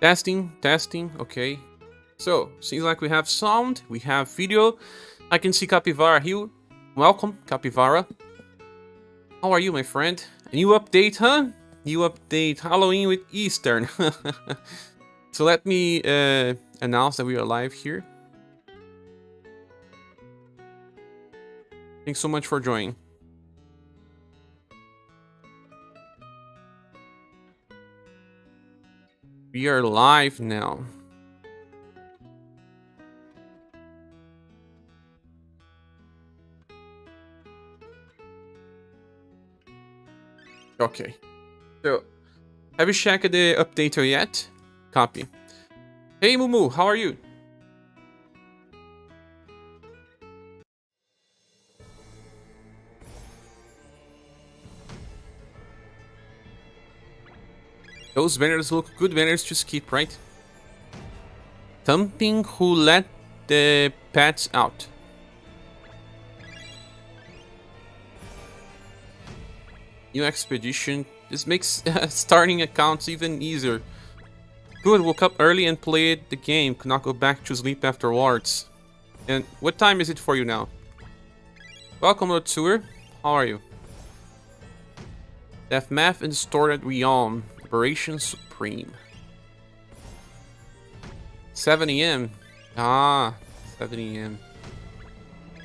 Testing, testing, okay. So, seems like we have sound, we have video. I can see Capivara here. Welcome, Capivara. How are you, my friend? A new update, huh? New update, Halloween with Eastern. So let me announce that we are live here. Thanks so much for joining. We are live now. Okay. So, have you checked the updater yet? Copy. Hey, Mumu, how are you? Those banners look good banners to skip, right? Thumping who let the pets out. New expedition. This makes starting accounts even easier. Good, woke up early and played the game. Could not go back to sleep afterwards. And what time is it for you now? Welcome, Lotsuer. How are you? Deathmath and Distorted Realm. Operation Supreme. 7 AM. Ah, 7 AM.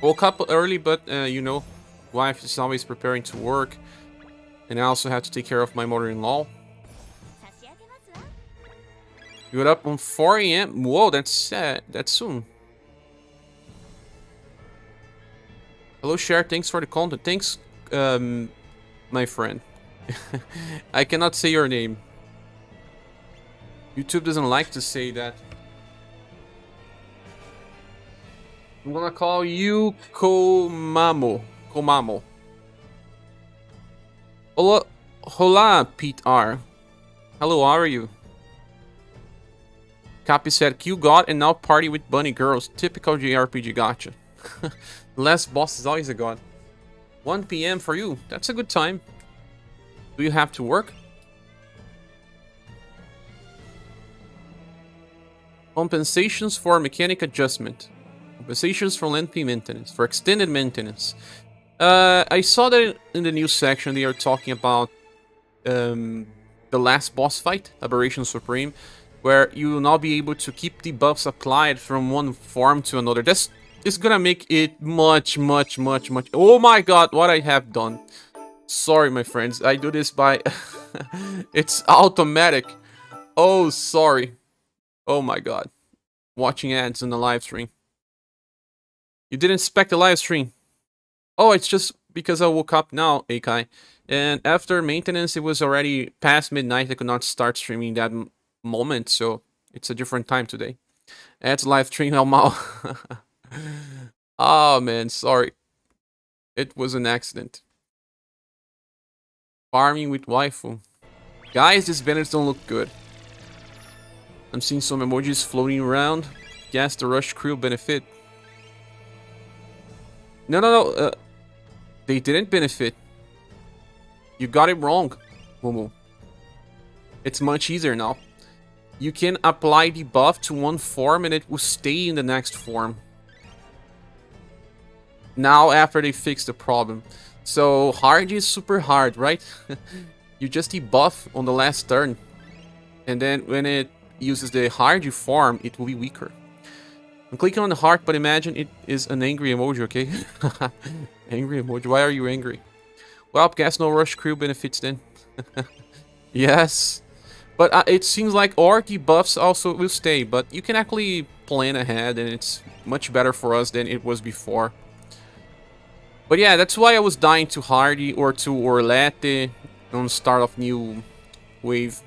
Woke up early, but you know, wife is always preparing to work. And I also have to take care of my mother-in-law. You got up on 4 AM? Whoa, that's soon. Hello, Cher. Thanks for the content. Thanks, my friend. I cannot say your name. YouTube doesn't like to say that. I'm gonna call you Komamo. Komamo. Hola, Pete R. Hello, how are you? Cappy said, Q God and now party with bunny girls. Typical JRPG gacha. Last boss is always a god. 1 PM for you. That's a good time. Do you have to work? Compensations for mechanic adjustment. Compensations for lengthy maintenance. For extended maintenance. I saw that in the news section they are talking about the last boss fight, Aberration Supreme, where you will now be able to keep debuffs applied from one form to another. This is gonna make it much. Oh my god, what I have done. Sorry, my friends. I do this by... It's automatic. Oh, sorry. Oh my god. Watching ads on the live stream. You didn't expect the live stream. Oh, it's just because I woke up now, Akai. And after maintenance, it was already past midnight. I could not start streaming that moment, so it's a different time today. Ads live stream, Elmao. Oh, man, sorry. It was an accident. Farming with waifu. Guys, these banners don't look good. I'm seeing some emojis floating around. Guess the Rush crew benefit. No. They didn't benefit. You got it wrong, Momo. It's much easier now. You can apply the buff to one form and it will stay in the next form. Now, after they fix the problem. So, hard is super hard, right? You just debuff on the last turn. And then when it uses the hard form, it will be weaker. I'm clicking on the heart, but imagine it is an angry emoji, okay? Angry emoji. Why are you angry? Well, guess no Rush crew benefits then. Yes. But it seems like our debuffs also will stay. But you can actually plan ahead, and it's much better for us than it was before. But yeah, that's why I was dying to Hardy or to Orlete on start of new wave.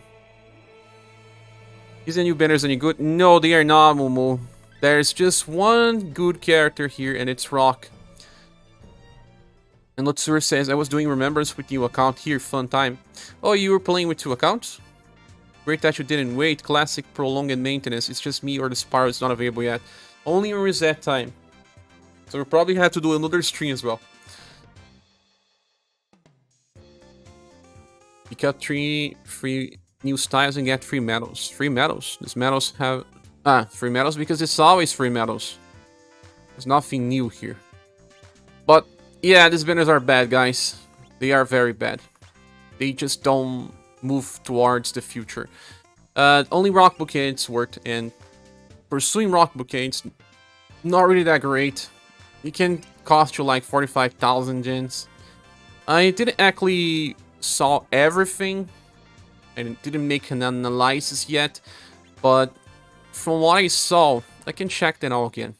Is the new banners any good? No, they are not, Momo. There's just one good character here, and it's Rock. And Lotsur says, I was doing Remembrance with new account here, fun time. Oh, you were playing with 2 accounts? Great that you didn't wait. Classic prolonged maintenance. It's just me or the Spyro is not available yet. Only in reset time. So we'll probably have to do another stream as well. You got 3 free new styles and get free medals. Free medals? These medals have... free medals because it's always free medals. There's nothing new here. But, yeah, these banners are bad, guys. They are very bad. They just don't move towards the future. Only Rock Bouquet it's worked, and pursuing Rock Bouquet it's not really that great. It can cost you like 45,000 gens. I didn't actually saw everything. I didn't make an analysis yet, but from what I saw, I can check that out again.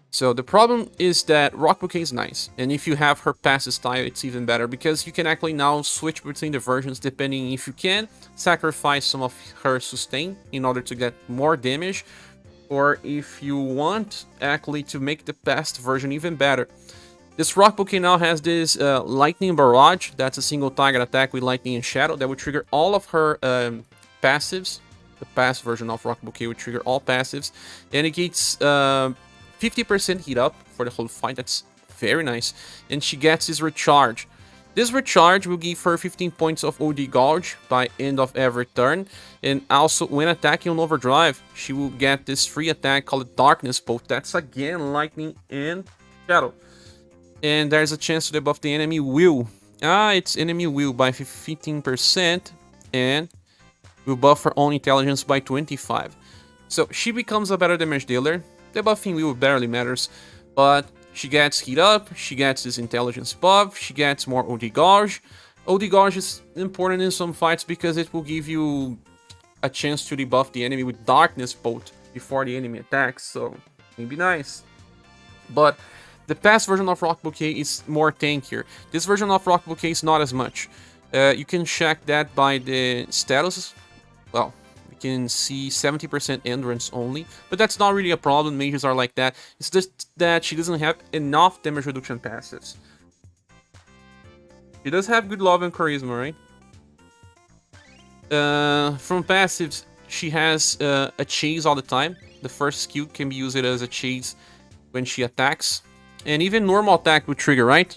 So the problem is that Rock Bouquet is nice, and if you have her passive style, it's even better, because you can actually now switch between the versions depending if you can sacrifice some of her sustain in order to get more damage, or if you want actually to make the past version even better. This Rock Bouquet now has this Lightning Barrage. That's a single target attack with Lightning and Shadow that will trigger all of her passives. The past version of Rock Bouquet would trigger all passives, and it gets 50% heat up for the whole fight. That's very nice. And she gets this recharge. This recharge will give her 15 points of OD Gouge by end of every turn. And also, when attacking on Overdrive, she will get this free attack called Darkness Bolt. That's again Lightning and Shadow. And there's a chance to debuff the enemy will. It's enemy will by 15%. And will buff her own intelligence by 25. So she becomes a better damage dealer. The buffing will barely matters, but she gets heat up, she gets this intelligence buff, she gets more OD Gouge. OD Gouge is important in some fights because it will give you a chance to debuff the enemy with Darkness Bolt before the enemy attacks, so it can be nice. But the past version of Rock Bouquet is more tankier. This version of Rock Bouquet is not as much. You can check that by the status. Well, can see 70% endurance only, but that's not really a problem. Mages are like that. It's just that she doesn't have enough damage reduction passives. She does have good love and charisma, right? From passives, she has a chase all the time. The first skill can be used as a chase when she attacks, and even normal attack would trigger, right?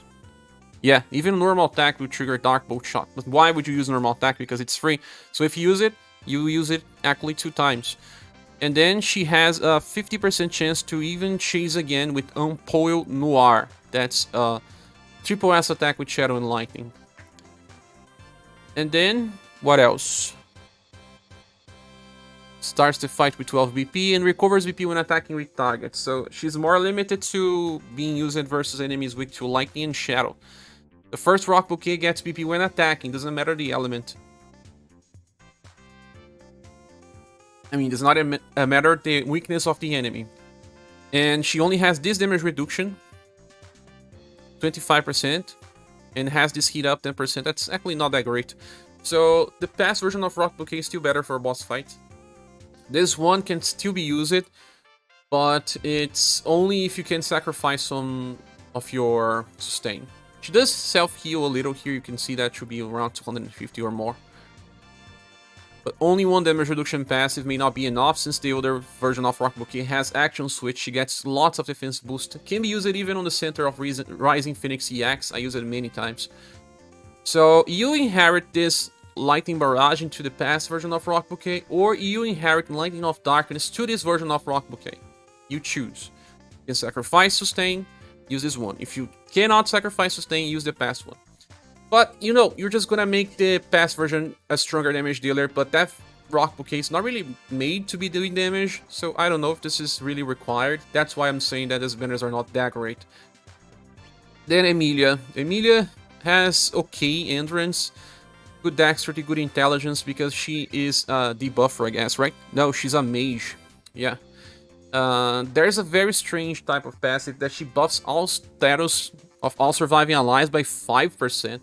Yeah, even normal attack would trigger Dark Bolt Shot. But why would you use normal attack? Because it's free. So if you use it, you use it actually 2 times. And then she has a 50% chance to even chase again with Unpoil Noir. That's a triple S attack with Shadow and Lightning. And then, what else? Starts the fight with 12 BP and recovers BP when attacking with targets. So she's more limited to being used versus enemies weak to Lightning and Shadow. The first Rock Bouquet gets BP when attacking, doesn't matter the element. I mean, does not matter the weakness of the enemy. And she only has this damage reduction, 25%, and has this heat up 10%. That's actually not that great. So the past version of Rock Bouquet is still better for a boss fight. This one can still be used, but it's only if you can sacrifice some of your sustain. She does self-heal a little here. You can see that should be around 250 or more. But only one damage reduction passive may not be enough, since the older version of Rock Bouquet has action switch. She gets lots of defense boost. Can be used even on the center of Rising Phoenix EX. I use it many times. So you inherit this Lightning Barrage into the past version of Rock Bouquet, or you inherit Lightning of Darkness to this version of Rock Bouquet. You choose. You can sacrifice Sustain, use this one. If you cannot sacrifice Sustain, use the past one. But, you know, you're just gonna make the past version a stronger damage dealer, but that Rock Bouquet is not really made to be doing damage, so I don't know if this is really required. That's why I'm saying that these banners are not that great. Then Emelia. Emelia has okay endurance, good dexterity, good intelligence, because she is a debuffer, I guess, right? No, she's a mage. Yeah. There's a very strange type of passive that she buffs all status of all surviving allies by 5%.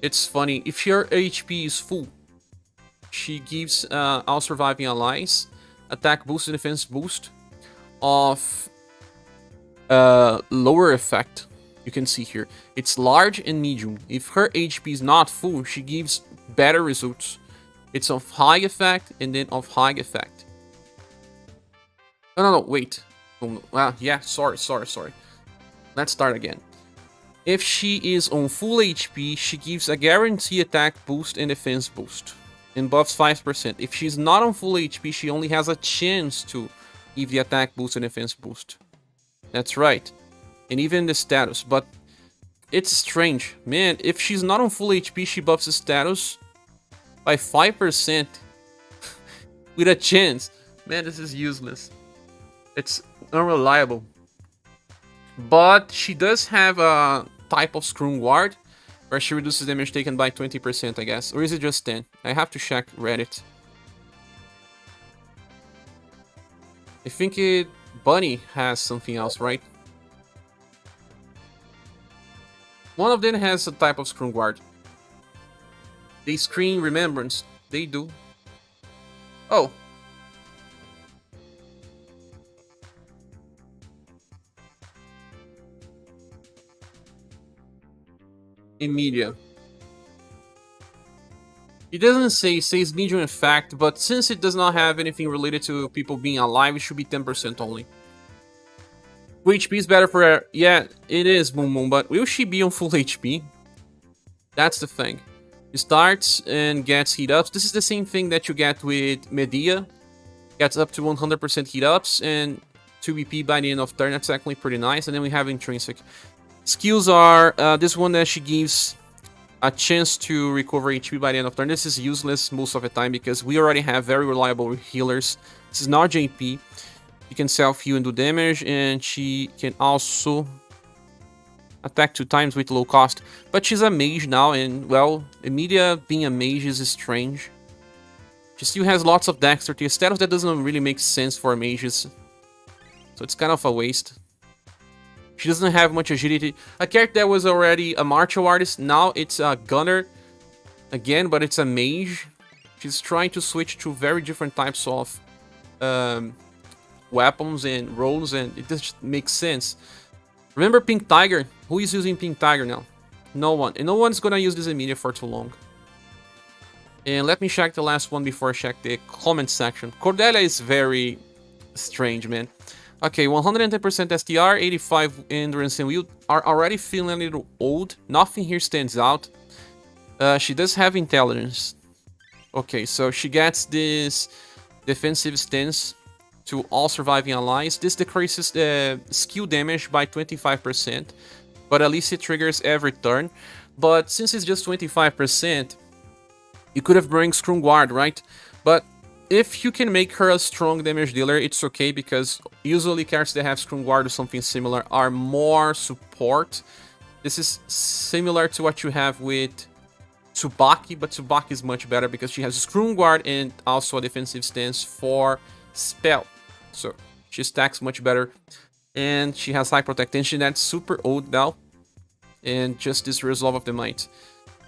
It's funny, if your HP is full, she gives all surviving allies attack boost and defense boost of lower effect. You can see here, it's large and medium. If her HP is not full, she gives better results. It's of high effect and then of high effect. No, wait. Yeah, sorry. Let's start again. If she is on full HP, she gives a guaranteed attack boost and defense boost. and buffs 5%. If she's not on full HP, she only has a chance to give the attack boost and defense boost. That's right. And even the status. But it's strange. Man, if she's not on full HP, she buffs the status by 5% with a chance. Man, this is useless. It's unreliable. But she does have a type of Scrum Guard where she reduces damage taken by 20%, I guess. Or is it just 10? I have to check Reddit. I think Bunny has something else, right? One of them has a type of Scrum Guard. They screen Remembrance. They do. Oh. Emelia. It doesn't say, it says medium effect, but since it does not have anything related to people being alive, it should be 10% only. Full HP is better for her. Yeah, it is, Boom Boom, but will she be on full HP? That's the thing. It starts and gets heat ups. This is the same thing that you get with Medea. Gets up to 100% heat ups and 2 BP by the end of turn. That's actually pretty nice. And then we have Intrinsic. Skills are this one that she gives a chance to recover HP by the end of turn. This is useless most of the time because we already have very reliable healers. This is not JP. She can self-heal and do damage, and she can also attack 2 times with low cost. But she's a mage now, and well, Emelia being a mage is strange. She still has lots of dexterity, a status that doesn't really make sense for mages. So it's kind of a waste. She doesn't have much agility. A character that was already a martial artist, now it's a gunner again, but it's a mage. She's trying to switch to very different types of weapons and roles, and it just makes sense. Remember Pink Tiger? Who is using Pink Tiger now? No one. And no one's gonna use this Emelia for too long. And let me check the last one before I check the comment section. Cordelia is very strange, man. Okay, 110% STR, 85 endurance and will are already feeling a little old. Nothing here stands out. She does have intelligence. Okay, so she gets this defensive stance to all surviving allies. This decreases the skill damage by 25%, but at least it triggers every turn. But since it's just 25%, you could have bring Scrum Guard, right? But if you can make her a strong damage dealer, it's okay, because usually characters that have Scrum Guard or something similar are more support. This is similar to what you have with Tsubaki, but Tsubaki is much better because she has Scrum Guard and also a defensive stance for spell. So she stacks much better. And she has high protection, that's super old now. And just this Resolve of the Might.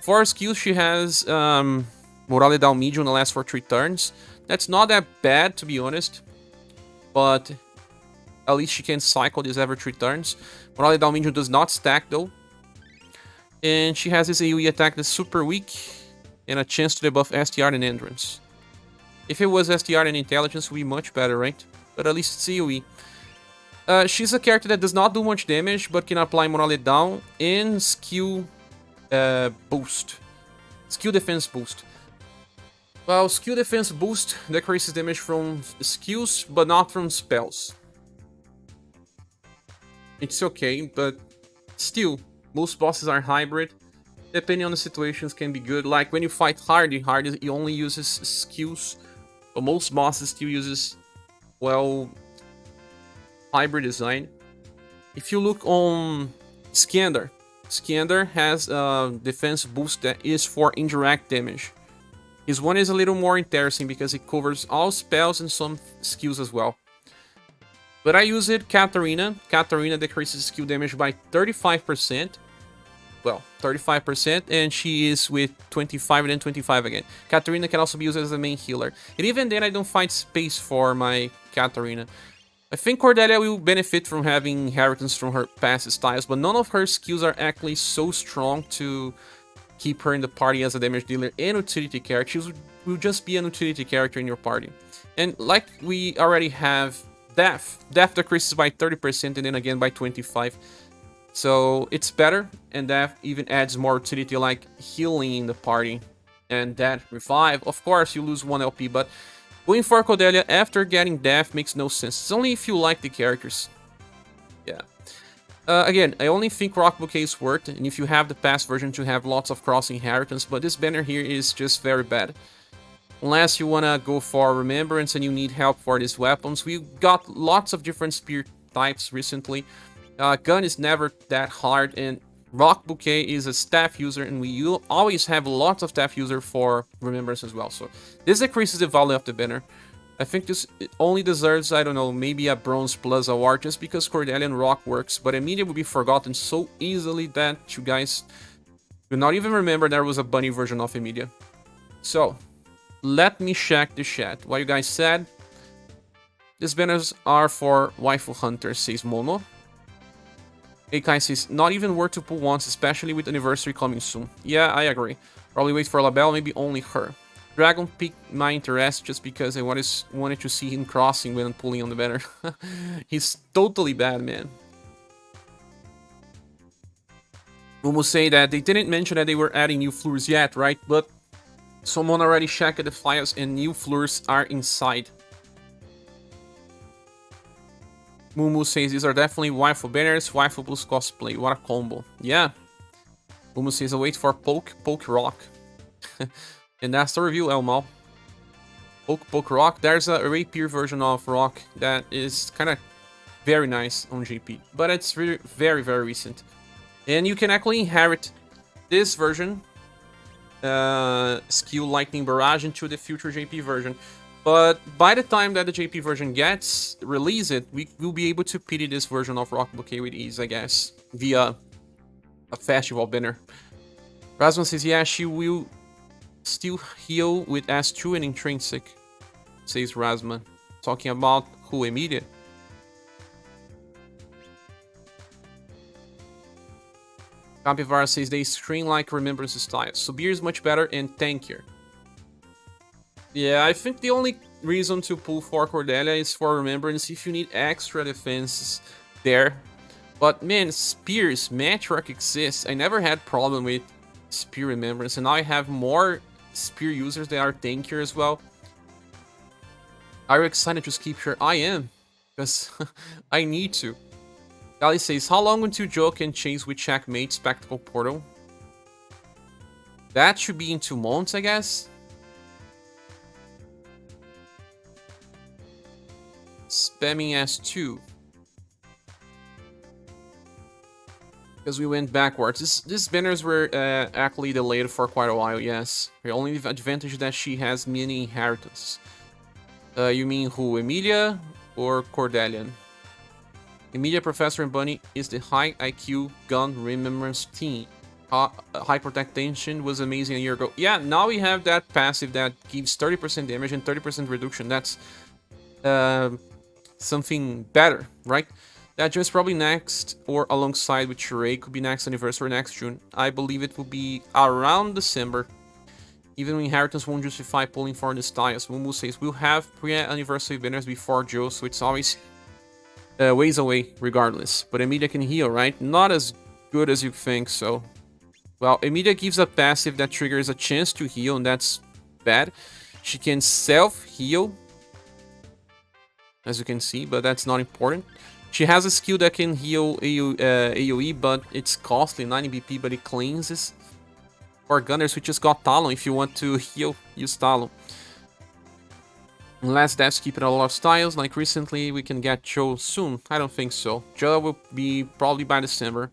For skills, she has Morale down medium that lasts for 3 turns. That's not that bad, to be honest. But at least she can cycle this every 3 turns. Morale down medium does not stack though. And she has this AoE attack that's super weak. And a chance to debuff STR and Endurance. If it was STR and Intelligence, it would be much better, right? But at least it's AoE. She's a character that does not do much damage, but can apply Morale down and skill boost. Skill defense boost. Well, skill defense boost decreases damage from skills, but not from spells. It's okay, but still, most bosses are hybrid. Depending on the situations, can be good. Like when you fight Hardy, he only uses skills, but most bosses still uses, well, hybrid design. If you look on Skander, Skander has a defense boost that is for indirect damage. His one is a little more interesting because it covers all spells and some skills as well. But I use it Katarina. Katarina decreases skill damage by 35%. Well, 35%, and she is with 25 and then 25 again. Katarina can also be used as a main healer. And even then, I don't find space for my Katarina. I think Cordelia will benefit from having inheritance from her past styles, but none of her skills are actually so strong to keep her in the party as a damage dealer and utility character. She will just be an utility character in your party. And like we already have Death. Death decreases by 30% and then again by 25%. So it's better, and Death even adds more utility like healing in the party and that revive, of course you lose 1 LP, but going for Cordelia after getting death makes no sense. It's only if you like the characters. Yeah. Again, I only think Rock Bouquet is worth, and if you have the past version to have lots of cross inheritance, but this banner here is just very bad. Unless you wanna go for Remembrance and you need help for these weapons. We got lots of different spear types recently. Gun is never that hard, and Rock Bouquet is a staff user, and we always have lots of staff user for Remembrance as well. So this decreases the value of the banner. I think this only deserves, I don't know, maybe a Bronze Plus award just because Cordelia and Rock works, but Emelia will be forgotten so easily that you guys will not even remember there was a bunny version of Emelia. So, let me check the chat. What you guys said? These banners are for Waifu Hunters, says Mono. Eikai says, not even worth to pull once, especially with Anniversary coming soon. Yeah, I agree. Probably wait for Labelle, maybe only her. Dragon piqued my interest just because I wanted to see him crossing when pulling on the banner. He's totally bad, man. Almost say that they didn't mention that they were adding new floors yet, right? But someone already checked the files and new floors are inside. Mumu says these are definitely waifu banners, waifu plus cosplay. What a combo. Yeah. Mumu says, I'll wait for Poke Rock. And that's the review, Elmal. Poke Rock. There's a rapier version of Rock that is kind of very nice on JP. But it's really very, very recent. And you can actually inherit this version, skill Lightning Barrage, into the future JP version. But by the time that the JP version gets released, we will be able to pity this version of Rock Bouquet with ease, I guess, via a festival banner. Rasmus says, yeah, she will still heal with S2 and Intrinsic, says Rasman. Talking about who, Emelia? Capivara says they screen like Remembrance style. ScherBR is much better and tankier. Yeah, I think the only reason to pull for Cordelia is for Remembrance if you need extra defenses there. But man, Spears, Matriarch exists. I never had problem with Spear Remembrance, and now I have more Spear users that are tankier as well. Are you excited to skip here? I am, because I need to. Gali says, how long until Joe can chase with Checkmate Spectacle Portal? That should be in 2 months, I guess. Spamming S2. Because we went backwards. These banners were actually delayed for quite a while, yes. The only advantage that she has many inheritance. You mean who, Emelia or Cordelia? Emelia, Professor, and Bunny is the high IQ gun remembrance team. High Protect Tension was amazing a year ago. Yeah, now we have that passive that gives 30% damage and 30% reduction. That's something better, right? That just probably next or alongside with Sheree could be next anniversary or next June. I believe it will be around December. Even inheritance won't justify pulling for the styles. Mumu says we'll have pre-anniversary banners before Joe, so it's always ways away regardless. But Emelia can heal, right? Not as good as you think, so. Well, Emelia gives a passive that triggers a chance to heal, and that's bad. She can self-heal, as you can see, but that's not important. She has a skill that can heal AoE, but it's costly, 90 BP, but it cleanses. For Gunners, we just got Talon. If you want to heal, use Talon. Unless that's keeping a lot of styles, like recently, we can get Joe soon. I don't think so. Joe will be probably by December.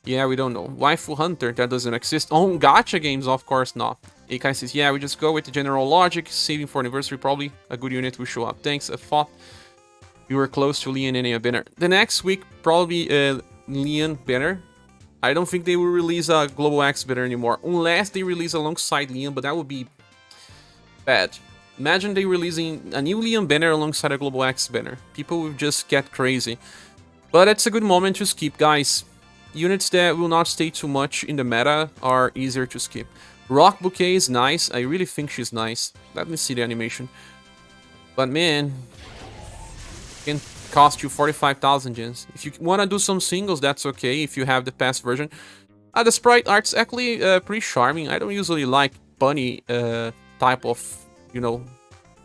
Yeah, we don't know. Waifu Hunter, that doesn't exist. Oh, gacha games, of course not. Eikai says, yeah, we just go with the general logic. Saving for anniversary, probably a good unit will show up. Thanks, I thought we were close to Leon and a banner. The next week, probably Leon banner. I don't think they will release a Global X banner anymore. Unless they release alongside Leon, but that would be bad. Imagine they releasing a new Leon banner alongside a Global X banner. People will just get crazy. But it's a good moment to skip, guys. Units that will not stay too much in the meta are easier to skip. Rock Bouquet is nice. I really think she's nice. Let me see the animation. But man, it can cost you 45,000 gens. If you want to do some singles, that's okay if you have the past version. The sprite art's actually pretty charming. I don't usually like bunny type of, you know,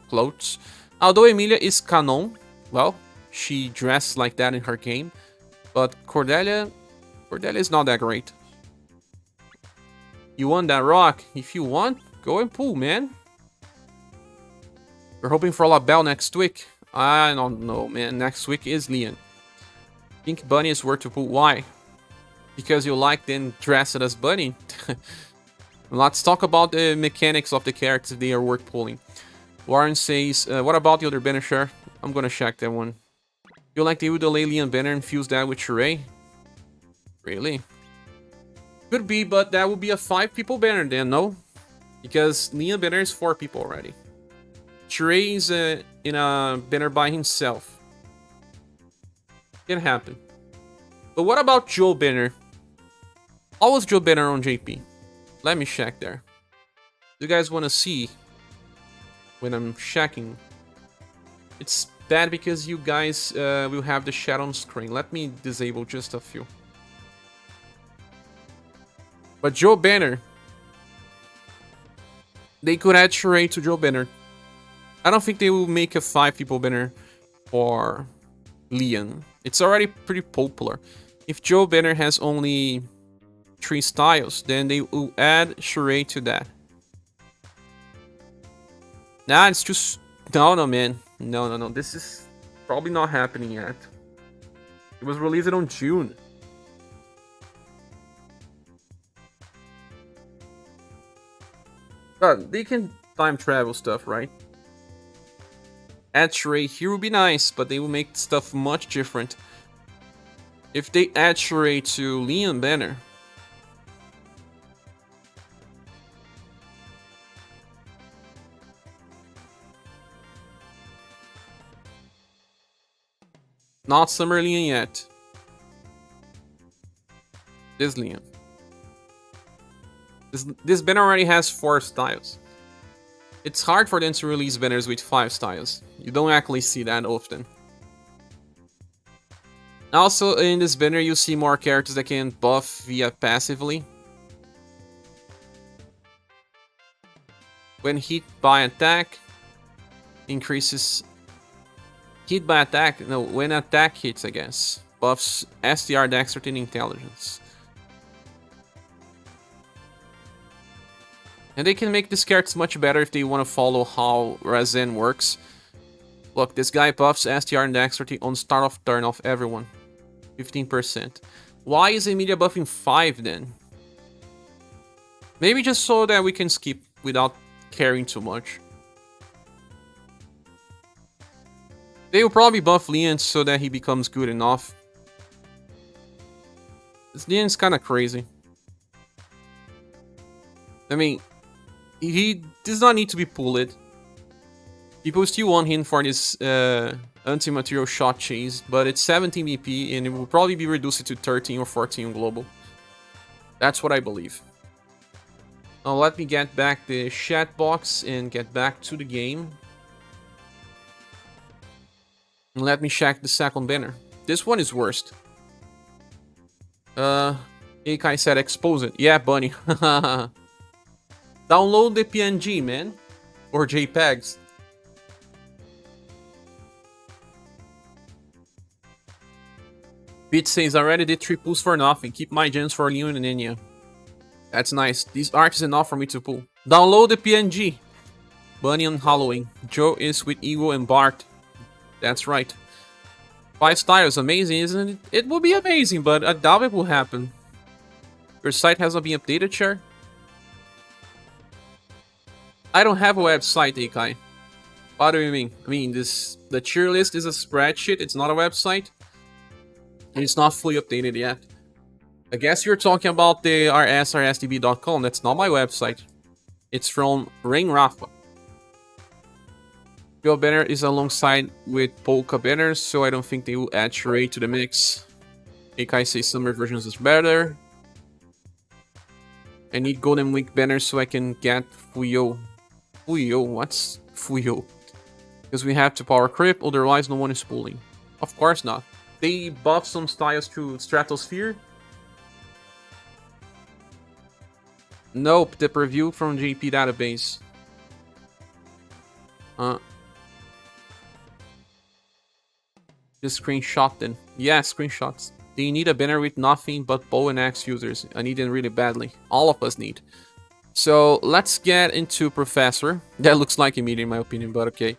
clothes. Although Emelia is canon, well, she dressed like that in her game. But Cordelia is not that great. You want that rock? If you want, go and pull, man. We're hoping for LaBelle next week. I don't know, man. Next week is Leon. Pink Bunny is worth to pull. Why? Because you like then dress it as Bunny? Let's talk about the mechanics of the characters if they are worth pulling. Warren says, what about the other banner share? I'm gonna check that one. You like the Udalay Leon banner and fuse that with Sheree? Really? Could be, but that would be a 5 people banner then, no? Because Leon banner is 4 people already. Sheree is in a banner by himself. Can happen. But what about Joe banner? How was Joe banner on JP? Let me check there. You guys want to see when I'm checking? It's bad because you guys will have the chat on screen. Let me disable just a few. But Joe banner, they could add Sheree to Joe banner. I don't think they will make a 5 people banner for Leon. It's already pretty popular. If Joe banner has only 3 styles, then they will add Sheree to that. Nah, it's just... No, man. No. This is probably not happening yet. It was released on June. But they can time travel stuff, right? Add Sheree here would be nice, but they will make stuff much different. If they add Sheree to Leon banner, not Summer Leon yet. This Leon. This banner already has 4 styles. It's hard for them to release banners with 5 styles. You don't actually see that often. Also, in this banner, you see more characters that can buff via passively. When hit by attack, increases... Hit by attack? No, when attack hits, I guess. Buffs STR, Dexterity, and Intelligence. And they can make these characters much better if they want to follow how Razen works. Look, this guy buffs STR and Dexterity on start of turn of everyone. 15%. Why is Emelia buffing 5 then? Maybe just so that we can skip without caring too much. They will probably buff Leon so that he becomes good enough. This Leon's kind of crazy. I mean, he does not need to be pulled. People still want him for this anti-material shot chase, but it's 17 BP and it will probably be reduced to 13 or 14 global. That's what I believe. Now let me get back the chat box and get back to the game. And let me check the second banner. This one is worst. Akai said expose it. Yeah, bunny. Download the PNG, man. Or JPEGs. Beat says, I already did 3 pulls for nothing. Keep my gems for Leon and Enya. That's nice. These arcs is enough for me to pull. Download the PNG. Bunny on Halloween. Joe is with Eagle and Bart. That's right. 5 styles. Amazing, isn't it? It will be amazing, but I doubt it will happen. Your site has not been updated, Cher? I don't have a website, Akai. What do you mean? I mean, the tier list is a spreadsheet. It's not a website. And it's not fully updated yet. I guess you're talking about the rsrsdb.com. That's not my website. It's from Rain Rafa. Joe banner is alongside with Polka banners, so I don't think they will add Sheree to the mix. Akai says summer versions is better. I need Golden Week banners so I can get Fuyo. Fuyo? What's Fuyo? Because we have to power creep, otherwise no one is pulling. Of course not. They buff some styles to Stratosphere. Nope, the preview from JP database. Just screenshot then. Yeah, screenshots. Do you need a banner with nothing but bow and axe users? I need it really badly. All of us need. So let's get into Professor. That looks like Emelia in my opinion, but okay.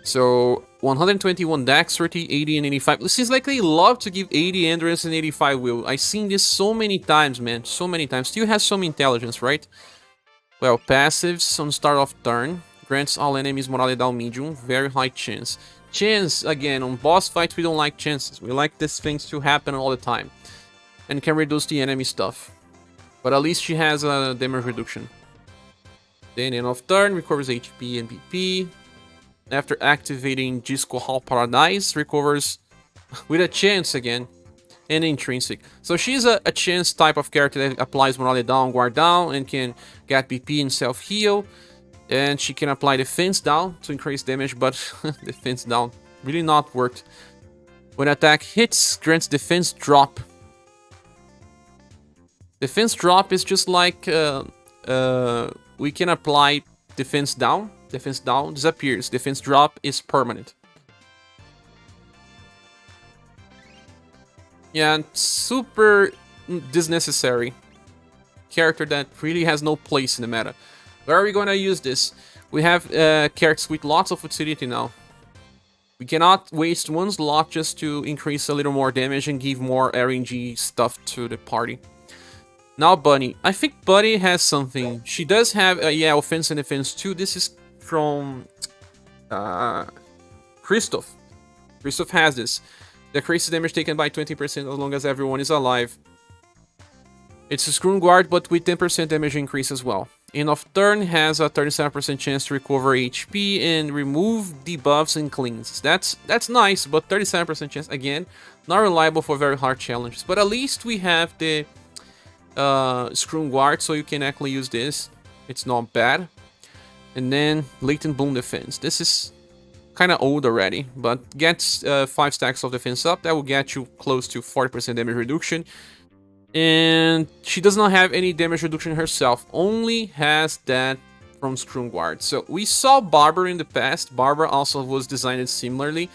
So 121 dexterity, 80 and 85. It seems like they love to give 80 endurance and 85 will. I've seen this so many times, man. So many times. Still has some intelligence, right? Well, passives on start of turn. Grants all enemies morale down medium. Very high chance. Chance, again, on boss fights we don't like chances. We like these things to happen all the time. And can reduce the enemy stuff. But at least she has a damage reduction. Then end of turn, recovers HP and BP. After activating Disco Hall Paradise, recovers with a chance again. And intrinsic. So she's a chance type of character that applies morale down, guard down, and can get BP and self-heal. And she can apply defense down to increase damage, but defense down really not worked. When attack hits, grants defense drop. Defense drop is just like we can apply defense down. Defense down disappears. Defense drop is permanent. Yeah, and super disnecessary. Character that really has no place in the meta. Where are we gonna use this? We have characters with lots of utility now. We cannot waste one slot just to increase a little more damage and give more RNG stuff to the party. Now Bunny. I think Bunny has something. She does have, yeah, offense and defense too. This is from Christoph. Christoph has this. Decreases damage taken by 20% as long as everyone is alive. It's a Scroon Guard, but with 10% damage increase as well. End of turn has a 37% chance to recover HP and remove debuffs and cleans. That's nice, but 37% chance, again, not reliable for very hard challenges. But at least we have the Scroon Guard, so you can actually use this. It's not bad. And then Latent Bloom Defense. This is kind of old already, but gets 5 stacks of defense up. That will get you close to 40% damage reduction. And she does not have any damage reduction herself, only has that from Scroon Guard. So we saw Barbara in the past. Barbara also was designed similarly,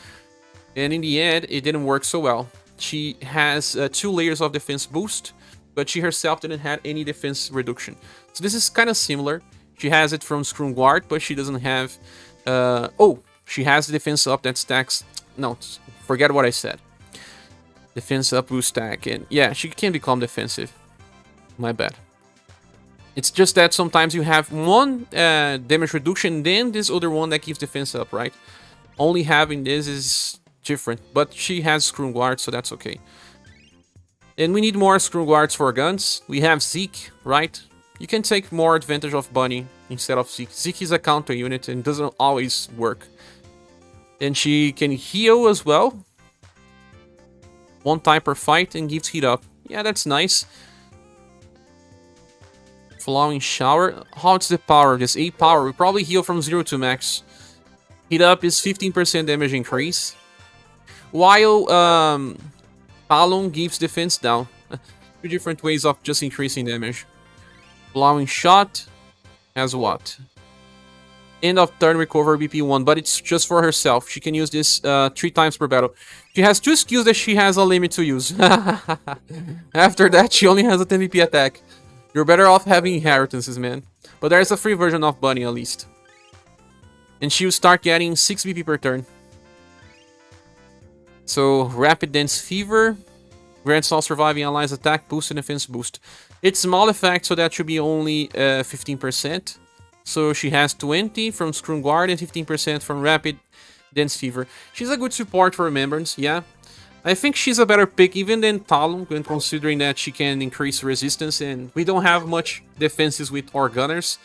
and in the end it didn't work so well. She has 2 layers of defense boost, but she herself didn't have any defense reduction. So this is kind of similar. She has it from Scroon Guard, but she doesn't have... oh, she has the defense up that stacks... No, forget what I said. Defense up will stack, and yeah, she can become defensive. My bad. It's just that sometimes you have one damage reduction, then this other one that gives defense up, right? Only having this is different, but she has Scroon Guard, so that's okay. And we need more Scroon Guards for guns. We have Zeke, right? You can take more advantage of Bunny instead of Zeke. Zeke is a counter unit and doesn't always work. And she can heal as well. 1 time per fight and gives heat up. Yeah, that's nice. Flowing shower. How's the power of this? 8 power. We probably heal from 0 to max. Heat up is 15% damage increase. While Talon gives defense down. 2 different ways of just increasing damage. Flowing shot has what? End of turn recover BP 1, but it's just for herself. She can use this 3 times per battle. She has 2 skills that she has a limit to use. After that, she only has a 10 BP attack. You're better off having inheritances, man. But there's a free version of Bunny at least. And she'll start getting 6 BP per turn. So, Rapid Dance Fever. Grants all surviving allies attack boost and defense boost. It's small effect, so that should be only 15%. So she has 20 from Scroon Guard and 15% from Rapid Dance Fever. She's a good support for Remembrance, yeah. I think she's a better pick even than Talon, when considering that she can increase resistance and we don't have much defenses with our gunners.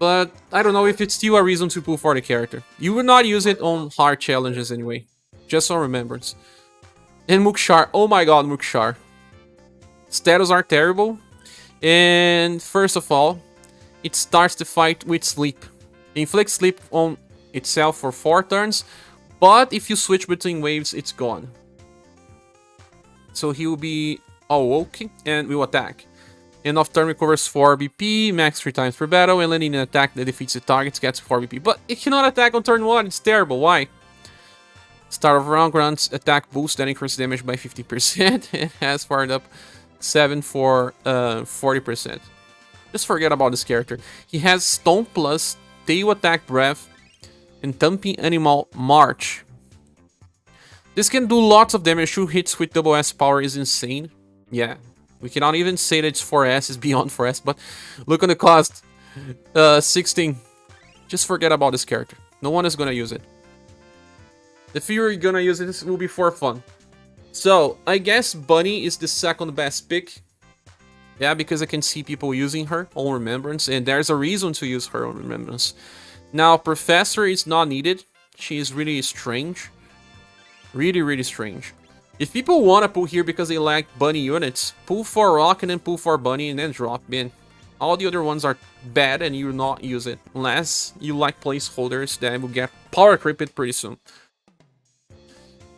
But I don't know if it's still a reason to pull for the character. You would not use it on hard challenges anyway, just on Remembrance. And Mukar, oh my god, Mukar. Status are terrible. And first of all, it starts the fight with sleep. Inflicts sleep on itself for 4 turns, but if you switch between waves, it's gone. So he will be awoken and will attack. End of turn recovers 4 BP, max 3 times per battle, and landing an attack that defeats the target gets 4 BP. But it cannot attack on turn 1, it's terrible, why? Start of round grants attack boost that increases damage by 50%, and has fired up 7 for 40%. Just forget about this character. He has Stomp plus, Tail Attack Breath, and Thumping Animal March. This can do lots of damage. 2 hits with double S power is insane. Yeah, we cannot even say that it's 4S, it's beyond 4S, but look on the cost. 16. Just forget about this character. No one is gonna use it. If you're gonna use it, this will be for fun. So, I guess Bunny is the second best pick. Yeah, because I can see people using her on Remembrance, and there's a reason to use her on Remembrance. Now, Professor is not needed. She is really strange. Really, really strange. If people want to pull here because they like Bunny units, pull for Rock and then pull for Bunny and then drop in. All the other ones are bad and you will not use it. Unless you like placeholders that will get power creeped pretty soon.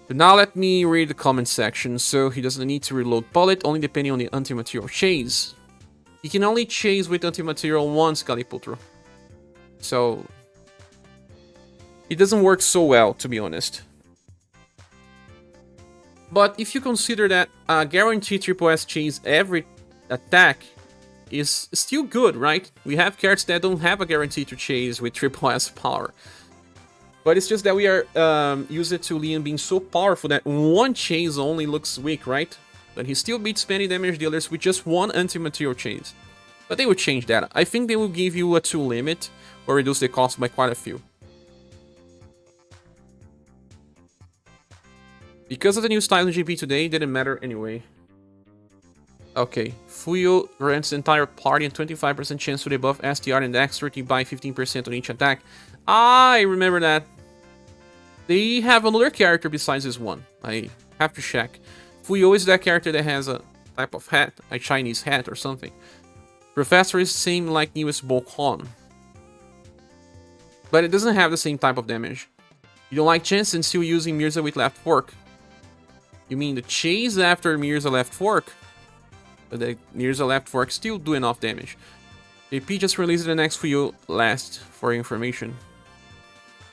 But now let me read the comment section. So he doesn't need to reload Bullet, only depending on the anti-material chase. He can only chase with anti-material once Galiputro. So it doesn't work so well, to be honest. But if you consider that a guaranteed triple S chase every attack is still good, right? We have cards that don't have a guarantee to chase with triple S power. But it's just that we are used to Liam being so powerful that one chase only looks weak, right? But he still beats many damage dealers with just one anti-material chase. But they will change that. I think they will give you a 2 limit or reduce the cost by quite a few. Because of the new style in GP today, it didn't matter anyway. Okay, Fuyo grants the entire party a 25% chance to debuff STR and Dexterity by 15% on each attack. I remember that. They have another character besides this one. I have to check. Fuyo is that character that has a type of hat, a Chinese hat or something. Professor is the same like newest Bouquet. But it doesn't have the same type of damage. You don't like chance and still using Mirza with left fork. You mean the chase after Mirza left fork? But the Mirza left fork still do enough damage. JP just released the next Fuyo last for information.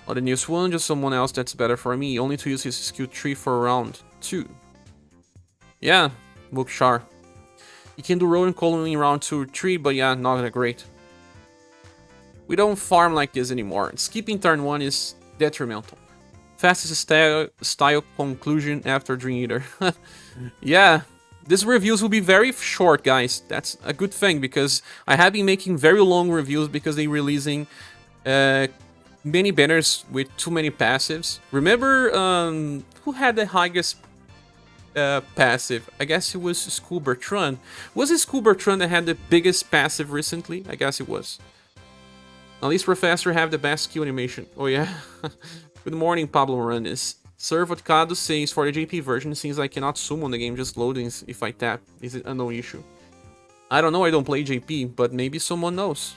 Or the newest one, just someone else that's better for me. Only to use his skill 3 for round 2. Yeah, Mukar. You can do rolling column in round 2 or 3, but yeah, not that great. We don't farm like this anymore. Skipping turn 1 is detrimental. Fastest style conclusion after Dream Eater. Yeah, these reviews will be very short, guys. That's a good thing, because I have been making very long reviews because they're releasing many banners with too many passives. Remember who had the highest passive? I guess it was School Bertrand. Was it School Bertrand that had the biggest passive recently? I guess it was. At least Professor have the best skill animation. Oh yeah. Good morning, Pablo Moranes. Sir Vodcado says, for the JP version, it seems I cannot summon the game, just loading if I tap. Is it a no issue? I don't know, I don't play JP, but maybe someone knows.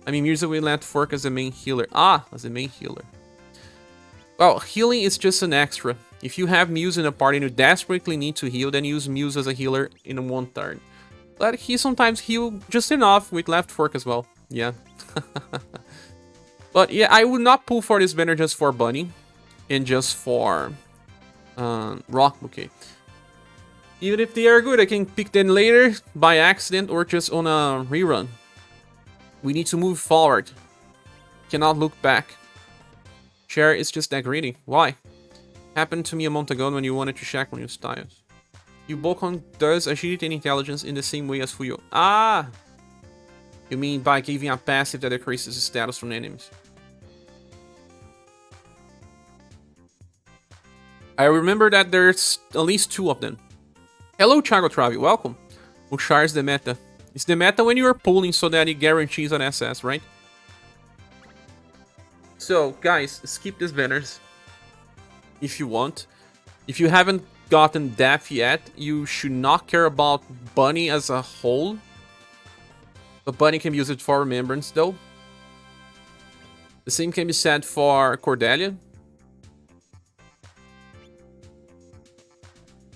I mean, Mirza will let fork as a main healer. Ah, as a main healer. Well, healing is just an extra. If you have Muse in a party and you desperately need to heal, then use Muse as a healer in one turn. But he sometimes heal just enough with left fork as well. Yeah. But yeah, I would not pull for this banner just for Bunny and just for Rock Bouquet. Even if they are good, I can pick them later by accident or just on a rerun. We need to move forward. Cannot look back. Cher is just that greedy. Why? Happened to me a month ago when you wanted to check on your styles. You Bokon does agility and intelligence in the same way as Fuyo. Ah! You mean by giving a passive that decreases status from enemies. I remember that there's at least 2 of them. Hello, Chago Travi, welcome. Mukar is the meta. It's the meta when you are pulling so that it guarantees an SS, right? So, guys, skip these banners if you want. If you haven't gotten Daph yet, you should not care about Bunny as a whole. But Bunny can use it for Remembrance, though. The same can be said for Cordelia.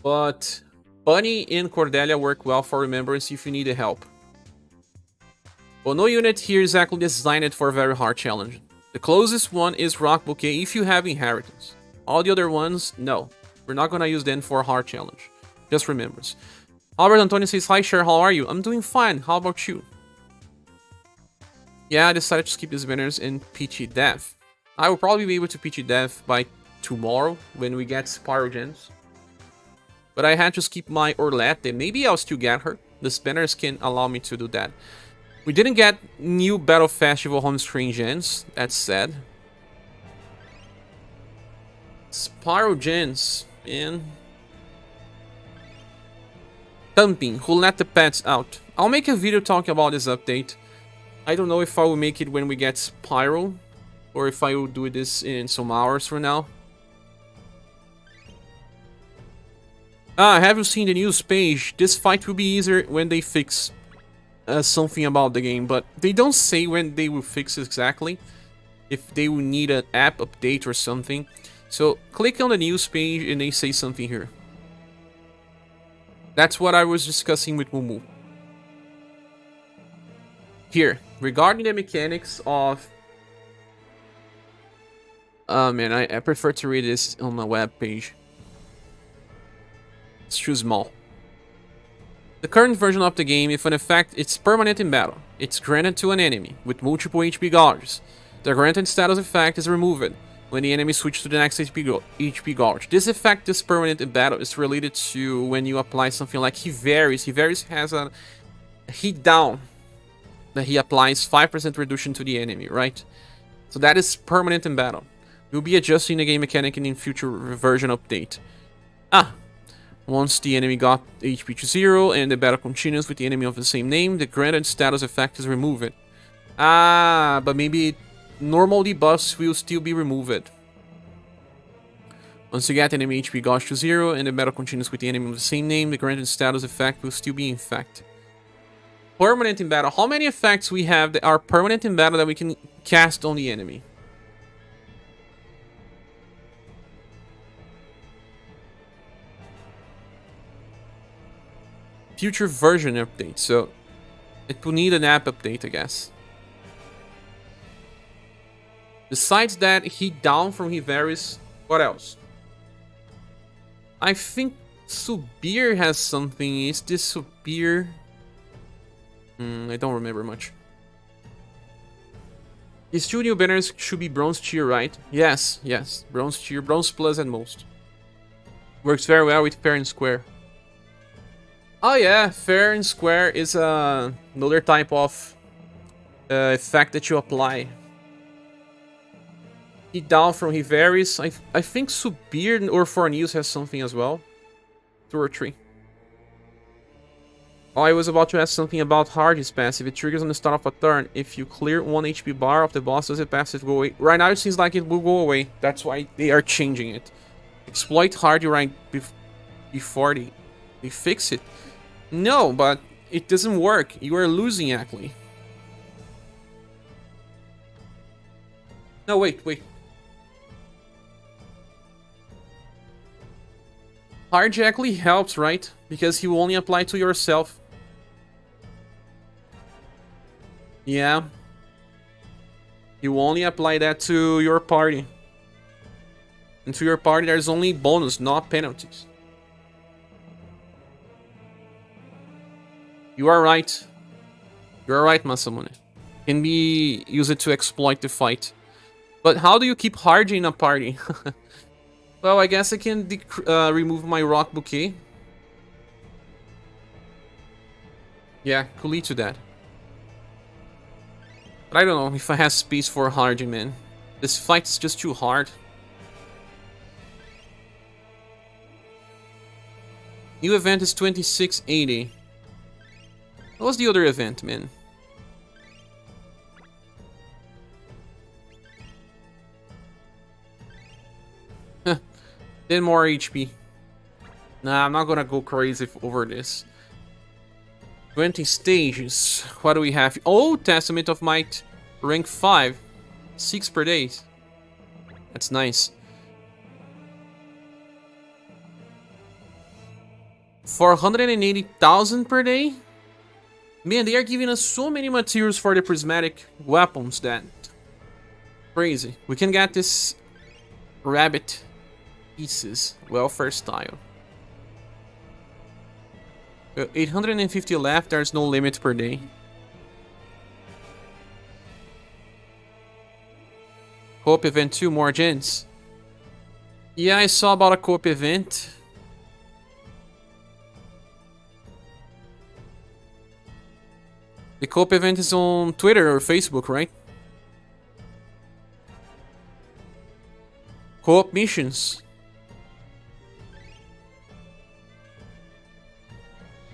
But Bunny and Cordelia work well for remembrance if you need help. Well, no unit here is exactly designed for a very hard challenge. The closest one is Rock Bouquet if you have inheritance. All the other ones, no. We're not gonna use them for a hard challenge. Just remembrance. Albert Antonio says, hi Cher, how are you? I'm doing fine, how about you? Yeah, I decided to skip these banners and PT Death. I will probably be able to PT Death by tomorrow when we get Spyrogens. But I had to skip my Orlette, maybe I'll still get her. The banners can allow me to do that. We didn't get new Battle Festival home screen gens, that's sad. Spyrogens, man. Thumping, who let the pets out? I'll make a video talking about this update. I don't know if I will make it when we get Spyro, or if I will do this in some hours from now. Have you seen the news page? This fight will be easier when they fix something about the game, but they don't say when they will fix it exactly. If they will need an app update or something. So click on the news page and they say something here. That's what I was discussing with Mumu. Here, regarding the mechanics of... man, I prefer to read this on the web page. It's too small. The current version of the game, if an effect, it's permanent in battle. It's granted to an enemy with multiple HP gauges. The granted status effect is removed when the enemy switches to the next HP gauge. This effect is permanent in battle. It's related to when you apply something like He Varies. He Varies has a hit down that he applies 5% reduction to the enemy, right? So that is permanent in battle. We'll be adjusting the game mechanic in future version update. Once the enemy got HP to 0 and the battle continues with the enemy of the same name, the granted status effect is removed. But maybe normal debuffs will still be removed. Once you get enemy HP gauge to 0 and the battle continues with the enemy of the same name, the granted status effect will still be in effect. Permanent in battle. How many effects we have that are permanent in battle that we can cast on the enemy? Future version update, so it will need an app update, I guess. Besides that, Heat Down from He Varies. What else? I think ScherBR has something. Is this ScherBR? I don't remember much. These two new banners should be bronze tier, right? Yes, yes. Bronze tier, bronze plus at most. Works very well with fair and square. Oh yeah, fair and square is another type of effect that you apply. Heat Down from He Varies. I think ScherBR or For News has something as well. 2 or 3. Oh, I was about to ask something about Hardy's passive. It triggers on the start of a turn. If you clear 1 HP bar of the boss, does it passive go away? Right now it seems like it will go away. That's why they are changing it. Exploit Hardy right before they fix it. No, but it doesn't work. You are losing, actually. No, wait. Hardy actually helps, right? Because he will only apply to yourself. Yeah. You only apply that to your party. And to your party there's only bonus, not penalties. You are right. You are right, Masamune. Can be used to exploit the fight. But how do you keep Hardy in a party? Well, I guess I can remove my Rock Bouquet. Yeah, could lead to that. But I don't know if I have space for Hardy, man. This fight is just too hard. New event is 2680. What was the other event, man? Huh. 10 more HP. Nah, I'm not gonna go crazy over this. 20 stages. What do we have? Oh, Testament of Might. Rank 5. 6 per day. That's nice. 480,000 per day? Man, they are giving us so many materials for the prismatic weapons that... Crazy. We can get this rabbit pieces, welfare style. 850 left, there's no limit per day. Co-op event 2, more gens. Yeah, I saw about a co-op event. The co-op event is on Twitter or Facebook, right? Co-op missions.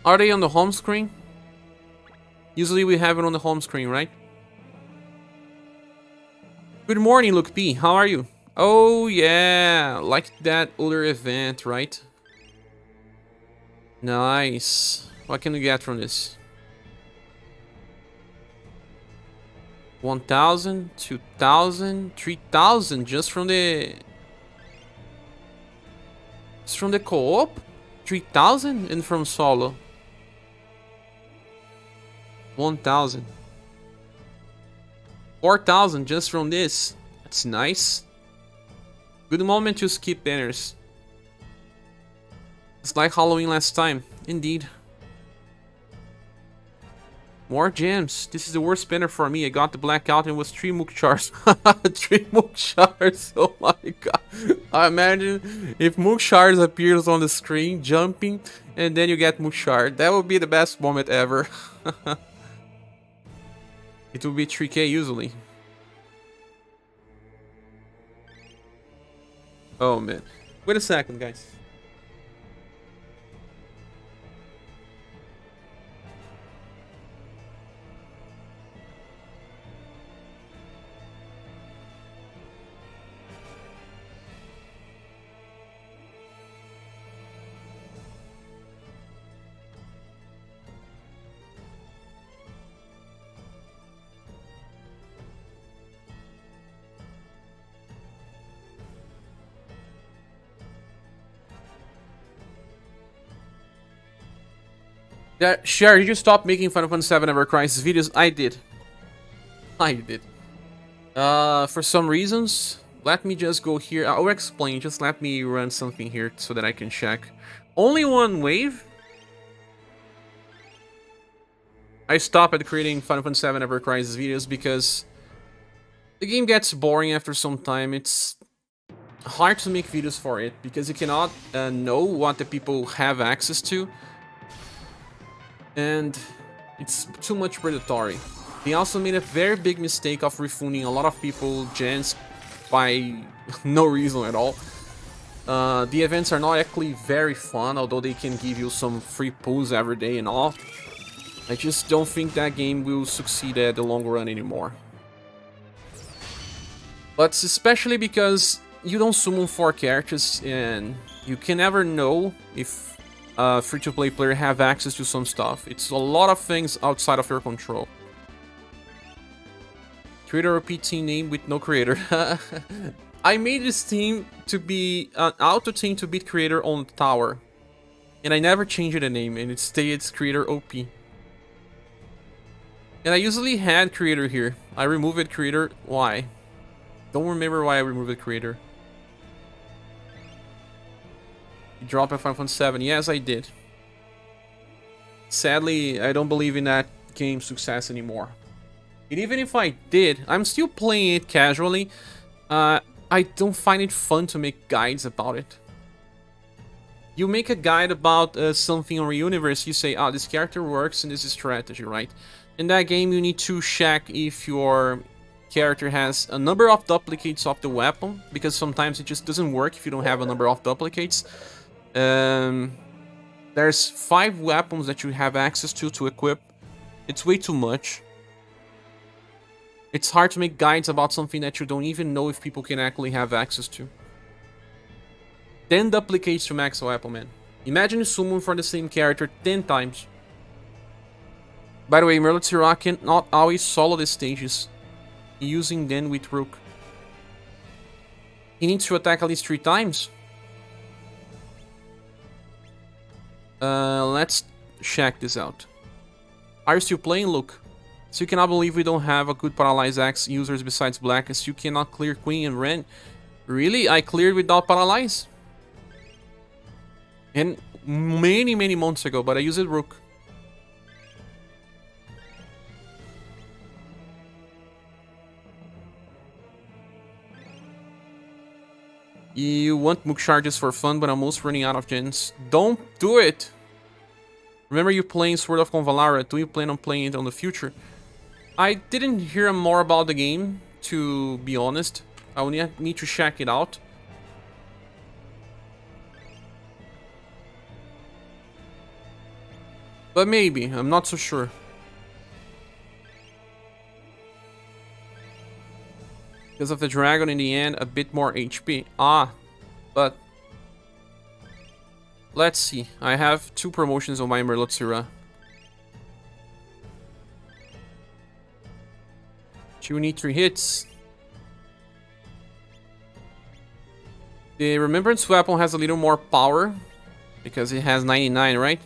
Are they on the home screen? Usually we have it on the home screen, right? Good morning, Luke P. How are you? Oh yeah, like that other event, right? Nice. What can we get from this? 1,000, 2,000, 3,000 just from the... Just from the co-op? 3,000 and from solo. 1,000. 4,000 just from this. That's nice. Good moment to skip banners. It's like Halloween last time. Indeed. More gems. This is the worst banner for me. I got the blackout and it was 3 Mukars. 3 Mukars. Oh my god. I imagine if Mukars appears on the screen jumping and then you get Mukar. That would be the best moment ever. It will be 3k usually. Oh man. Wait a second, guys. Yeah, Cher, did you stop making Final Fantasy VII Ever Crisis videos? I did. For some reasons. Let me just go here. I'll explain. Just let me run something here so that I can check. Only one wave. I stopped at creating Final Fantasy VII Ever Crisis videos because the game gets boring after some time. It's hard to make videos for it because you cannot know what the people have access to. And it's too much predatory. They also made a very big mistake of refunding a lot of people gens by no reason at all. The events are not actually very fun, although they can give you some free pulls every day and all. I just don't think that game will succeed at the long run anymore. But especially because you don't summon 4 characters and you can never know if free-to-play player have access to some stuff. It's a lot of things outside of your control. Creator OP team name with no creator. I made this team to be an auto team to beat creator on the tower. And I never changed the name and it stayed creator OP. And I usually had creator here. I removed creator. Why? Don't remember why I removed creator. You dropped a Final Fantasy VII. Yes, I did. Sadly, I don't believe in that game's success anymore. And even if I did, I'm still playing it casually. I don't find it fun to make guides about it. You make a guide about something on UniverSe, you say, ah, this character works in this strategy, right? In that game, you need to check if your character has a number of duplicates of the weapon, because sometimes it just doesn't work if you don't have a number of duplicates. There's 5 weapons that you have access to equip. It's way too much. It's hard to make guides about something that you don't even know if people can actually have access to. 10 duplicates to max weapon, man. Imagine you summon for the same character 10 times. By the way, Emelia can not always solo the stages, using them with Rook. He needs to attack at least 3 times. Let's check this out. Are you still playing? Look. So you cannot believe we don't have a good Paralyze X users besides Black, and you cannot clear Queen and Ren. Really? I cleared without Paralyze? And many months ago, but I used Rook. You want Mukar just for fun, but I'm almost running out of gens. Don't do it! Remember you playing Sword of Convalara? Do you plan on playing it on the future? I didn't hear more about the game, to be honest. I will need to check it out. But maybe, I'm not so sure. Because of the dragon in the end, a bit more HP. Ah, but... Let's see, I have 2 promotions on my Merlotsira. You need 3 hits. The Remembrance Weapon has a little more power, because it has 99, right?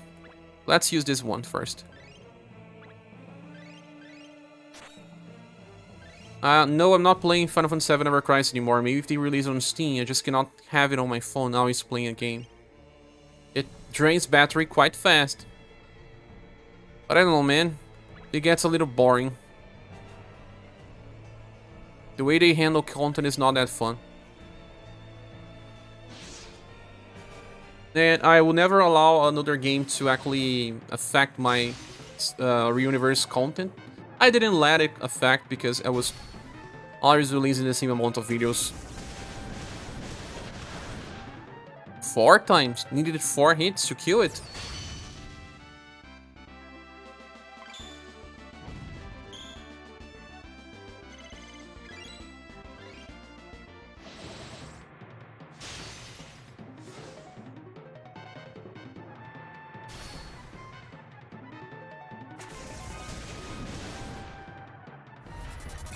Let's use this one first. No, I'm not playing Final Fantasy VII Ever Crisis anymore. Maybe if they release on Steam, I just cannot have it on my phone now it's playing a game. It drains battery quite fast. But I don't know, man. It gets a little boring. The way they handle content is not that fun. And I will never allow another game to actually affect my UniverSe content. I didn't let it affect because I was always releasing the same amount of videos. 4 times. Needed 4 hits to kill it.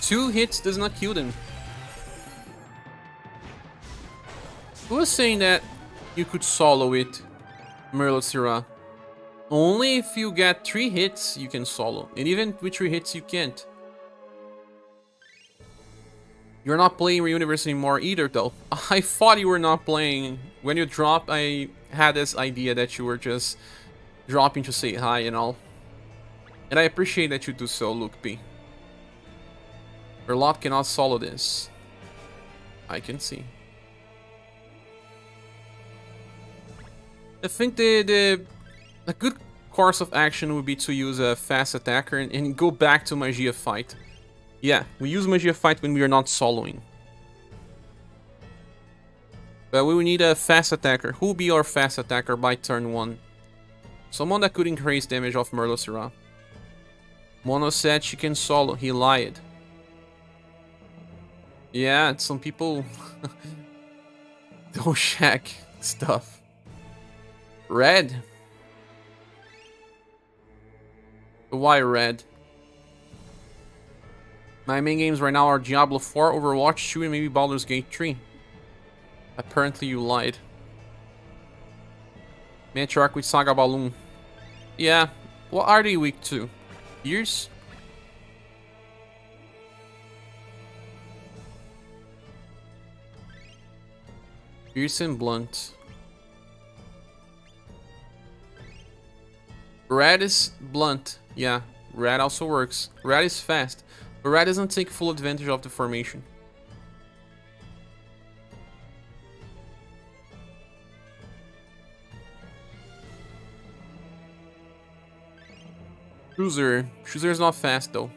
Two hits does not kill them. Who was saying that you could solo it, Merlotsira? Only if you get 3 hits you can solo. And even with 3 hits you can't. You're not playing UniverSe anymore either though. I thought you were not playing. When you dropped, I had this idea that you were just dropping to say hi and all. And I appreciate that you do so, Luke P. Verlot cannot solo this. I can see. I think a good course of action would be to use a fast attacker and go back to Magia fight. Yeah, we use Magia fight when we are not soloing. But we will need a fast attacker. Who will be our fast attacker by turn 1? Someone that could increase damage of Merlotsira. Mono said she can solo. He lied. Yeah, some people don't check stuff. Red? Why red? My main games right now are Diablo 4, Overwatch 2, and maybe Baldur's Gate 3. Apparently you lied. Matriarch with SaGa Balloon. Yeah, what are they weak to? Ears? Pierce and Blunt. Red is blunt. Yeah, red also works. Red is fast, but red doesn't take full advantage of the formation. Chooser. Chooser is not fast though.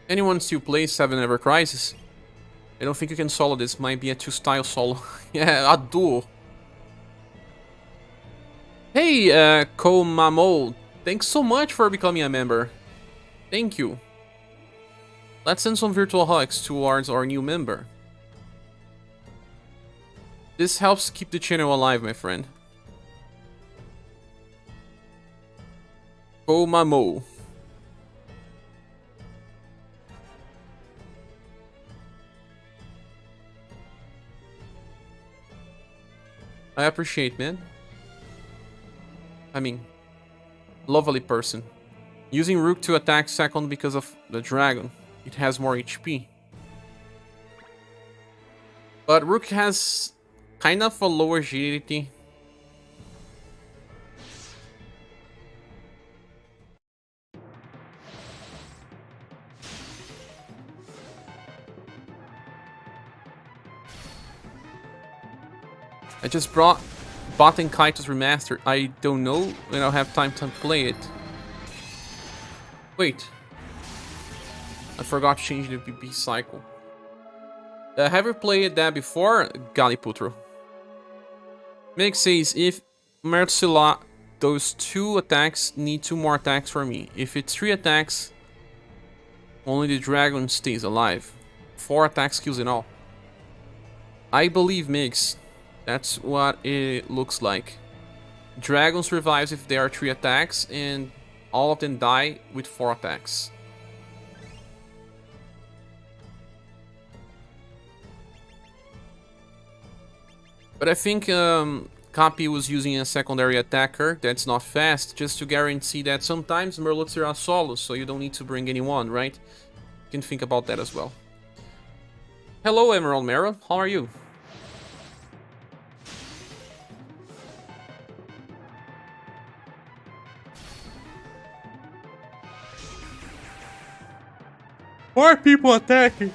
Anyone still plays 7 Ever Crisis? I don't think you can solo this. Might be a 2-style solo. Yeah, a duo. Hey, Komamo. Thanks so much for becoming a member. Thank you. Let's send some virtual hugs towards our new member. This helps keep the channel alive, my friend. Komamo. I appreciate, man. I mean, lovely person. Using Rook to attack second because of the dragon. It has more HP. But Rook has kind of a lower agility. I just bought in Kaito's Remastered. I don't know when I'll have time to play it. Wait. I forgot to change the PP cycle. Have you played that before, Galiputro? Meg says, if Mertzilla, those 2 attacks need 2 more attacks for me. If it's 3 attacks, only the dragon stays alive. 4 attacks kills in all. I believe, Migs. That's what it looks like. Dragon survives if there are 3 attacks, and all of them die with 4 attacks. But I think Capi was using a secondary attacker that's not fast, just to guarantee that sometimes Merlots are solos, so you don't need to bring anyone, right? You can think about that as well. Hello, Emerald Mara. How are you? More people attacking.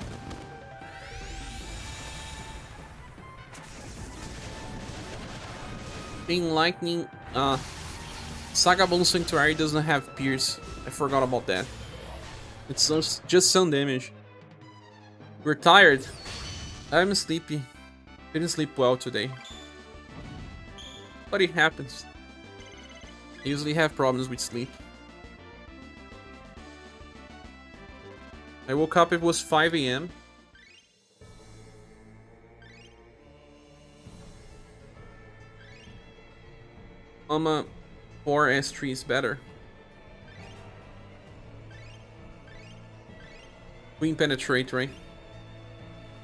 In Lightning, SaGa Bone Sanctuary doesn't have Pierce. I forgot about that. It's just some damage. We're tired. I'm sleepy. Didn't sleep well today. But it happens. I usually have problems with sleep. I woke up, it was 5 AM. Mama 4 S3 is better. Queen Penetrate, right?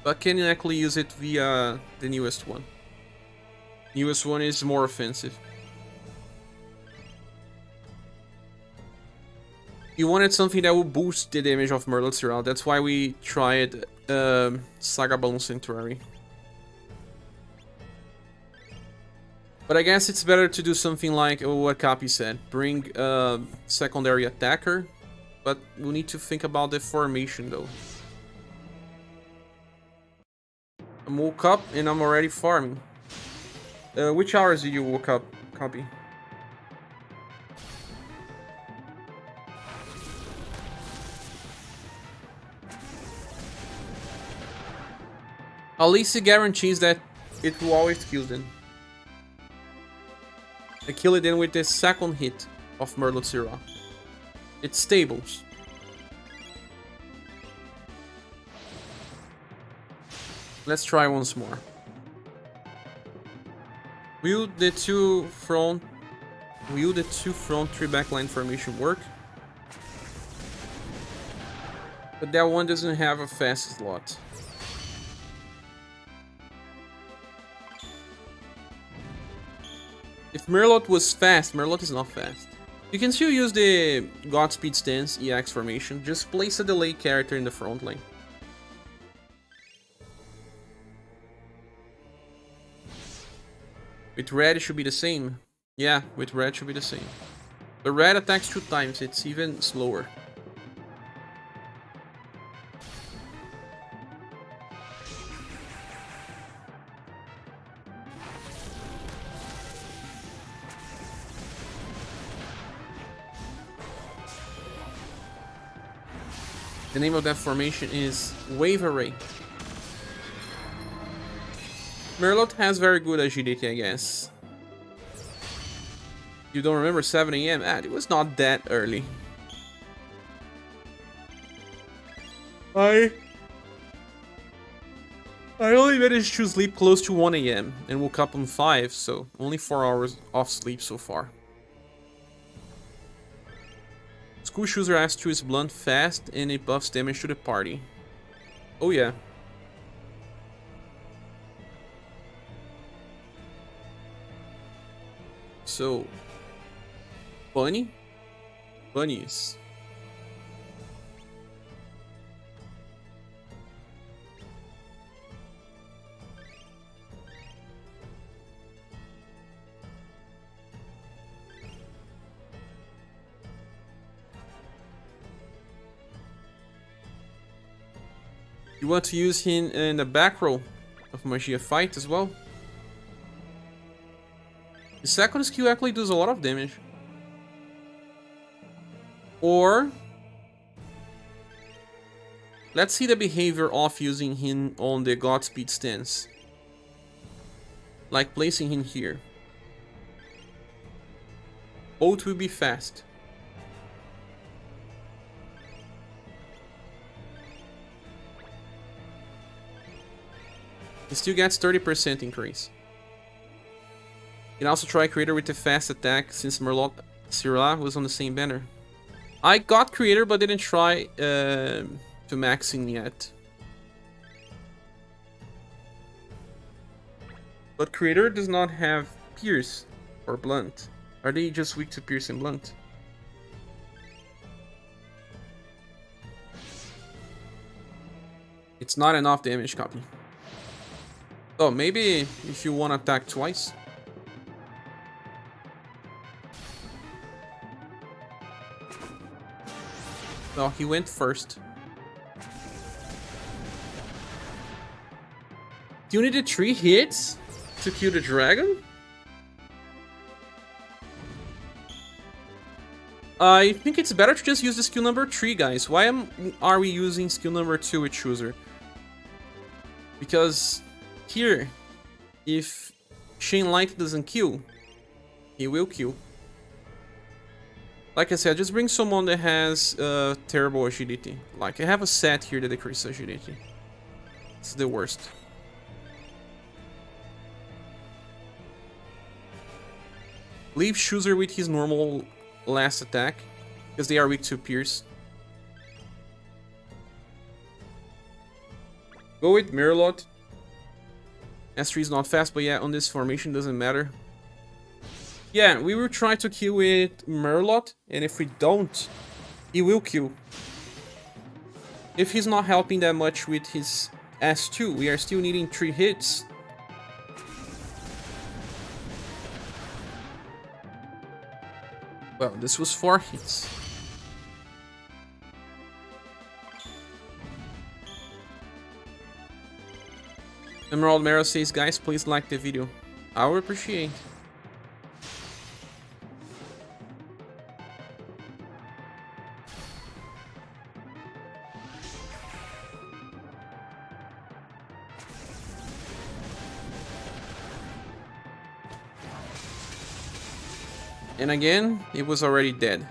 But can you actually use it via the newest one? Newest one is more offensive. You wanted something that would boost the damage of Merlot's around. That's why we tried SaGa Bone Sanctuary. But I guess it's better to do something like what Capi said. Bring a secondary attacker. But we need to think about the formation though. I woke up and I'm already farming. Which hours did you wake up, Capi? At least it guarantees that it will always kill them. I kill it then with the second hit of Merlot Zero. It's stables. Let's try once more. Will the two front 3 backline formation work? But that one doesn't have a fast slot. If Merlot was fast, Merlot is not fast. You can still use the Godspeed Stance EX formation, just place a delay character in the front lane. With red it should be the same. Yeah, with red should be the same. But red attacks 2 times, it's even slower. The name of that formation is Wave Array. Merlot has very good agility, I guess. You don't remember 7 AM? Ah, it was not that early. I only managed to sleep close to 1 AM and woke up on 5, so only 4 hours of sleep so far. School Chooser S2 is blunt, fast, and it buffs damage to the party. Oh yeah. So, bunny? Bunnies. You want to use him in the back row of Magia fight as well? The second skill actually does a lot of damage. Or let's see the behavior of using him on the Godspeed stance. Like placing him here. Both will be fast. He still gets 30% increase. You can also try Creator with a fast attack since Cyrilla was on the same banner. I got Creator but didn't try to maxing yet. But Creator does not have Pierce or Blunt. Are they just weak to Pierce and Blunt? It's not enough damage, copy. Oh, maybe if you want to attack twice. No, he went first. Do you need 3 hits to kill the dragon? I think it's better to just use the skill number 3, guys. Why are we using skill number 2 with Chooser? Because here, if Chain Light doesn't kill, he will kill. Like I said, just bring someone that has terrible agility. Like, I have a set here that decreases agility. It's the worst. Leave Chooser with his normal last attack, because they are weak to Pierce. Go with Mirrorlot. S3 is not fast, but yeah, on this formation doesn't matter. Yeah, we will try to kill with Mirrorlot, and if we don't, he will kill. If he's not helping that much with his S2, we are still needing 3 hits. Well, this was 4 hits. Emerald Mero says, guys, please like the video. I would appreciate. And again, it was already dead.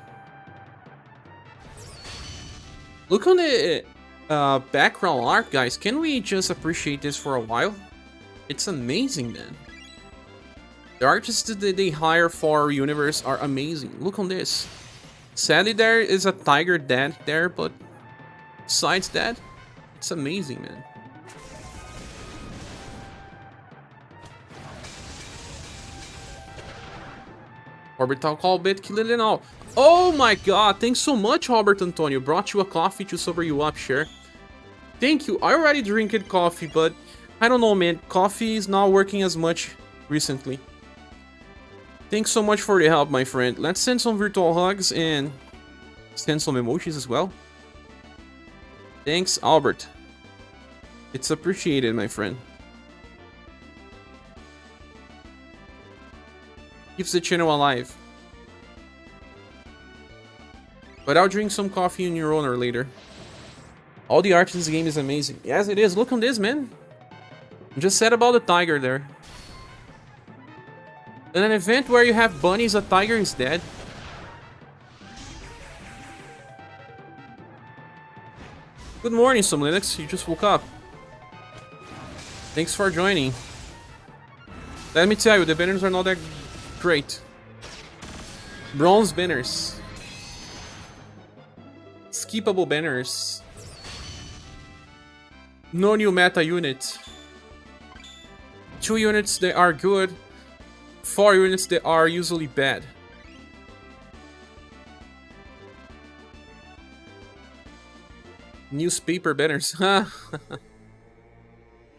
Look on the background art, guys. Can we just appreciate this for a while? It's amazing, man. The artists that they hire for UniverSe are amazing. Look on this. Sadly, there is a tiger dead there, but besides that, it's amazing, man. Orbital call bit, kill it and all. Oh my god, thanks so much, Robert Antonio. Brought you a coffee to sober you up, Cher. Thank you. I already drank coffee, but I don't know, man. Coffee is not working as much recently. Thanks so much for the help, my friend. Let's send some virtual hugs and send some emojis as well. Thanks, Albert. It's appreciated, my friend. Keeps the channel alive. But I'll drink some coffee in your honor later. All the art in this game is amazing. Yes, it is. Look on this, man. Just said about the tiger there. In an event where you have bunnies, a tiger is dead. Good morning, some Linux. You just woke up. Thanks for joining. Let me tell you, the banners are not that great. Bronze banners. Skippable banners. No new meta unit. 2 units that are good. 4 units that are usually bad. Newspaper banners.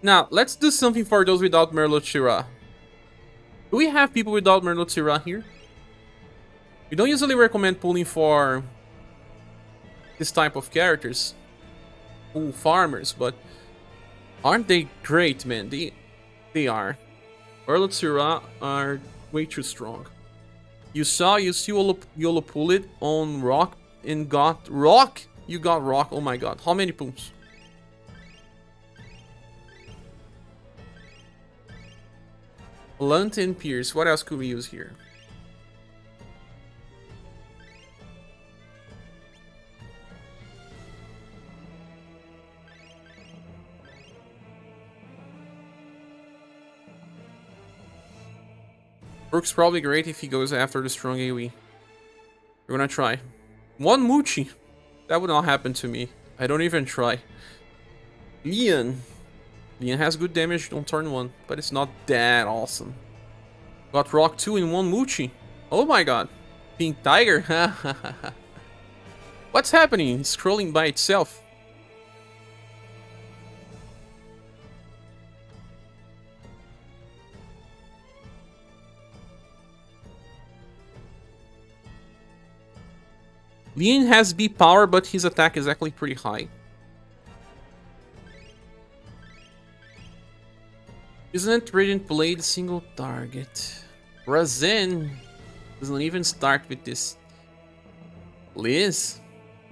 Now, let's do something for those without Merlotira. Do we have people without Merlotira here? We don't usually recommend pulling for this type of characters. Pull farmers, but aren't they great, man? They are. Merlotira are way too strong. You see YOLO pull it on rock and got rock? You got rock, oh my god. How many pulls? Lunt and Pierce. What else could we use here? Brook's probably great if he goes after the strong AoE. We're gonna try. One Muchi. That would not happen to me. I don't even try. Leon. Leon has good damage on turn 1, but it's not that awesome. Got Rock 2 in 1 Muchi. Oh my god. Pink Tiger. What's happening? It's scrolling by itself. Leon has B power, but his attack is actually pretty high. Isn't Radiant Blade single target? Razen doesn't even start with this. Liz?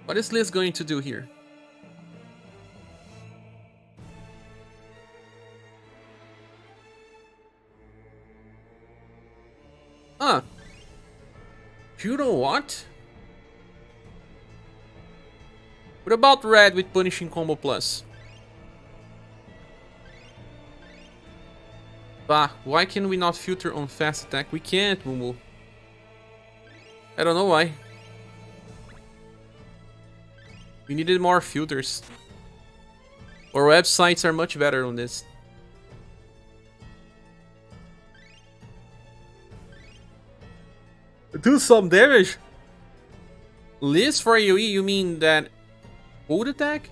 What is Liz going to do here? Huh. You know what? What about Red with Punishing Combo Plus? Bah, why can we not filter on fast attack? We can't, Mumu. I don't know why. We needed more filters. Our websites are much better on this. Do some damage? Liz for AoE, you mean that cold attack?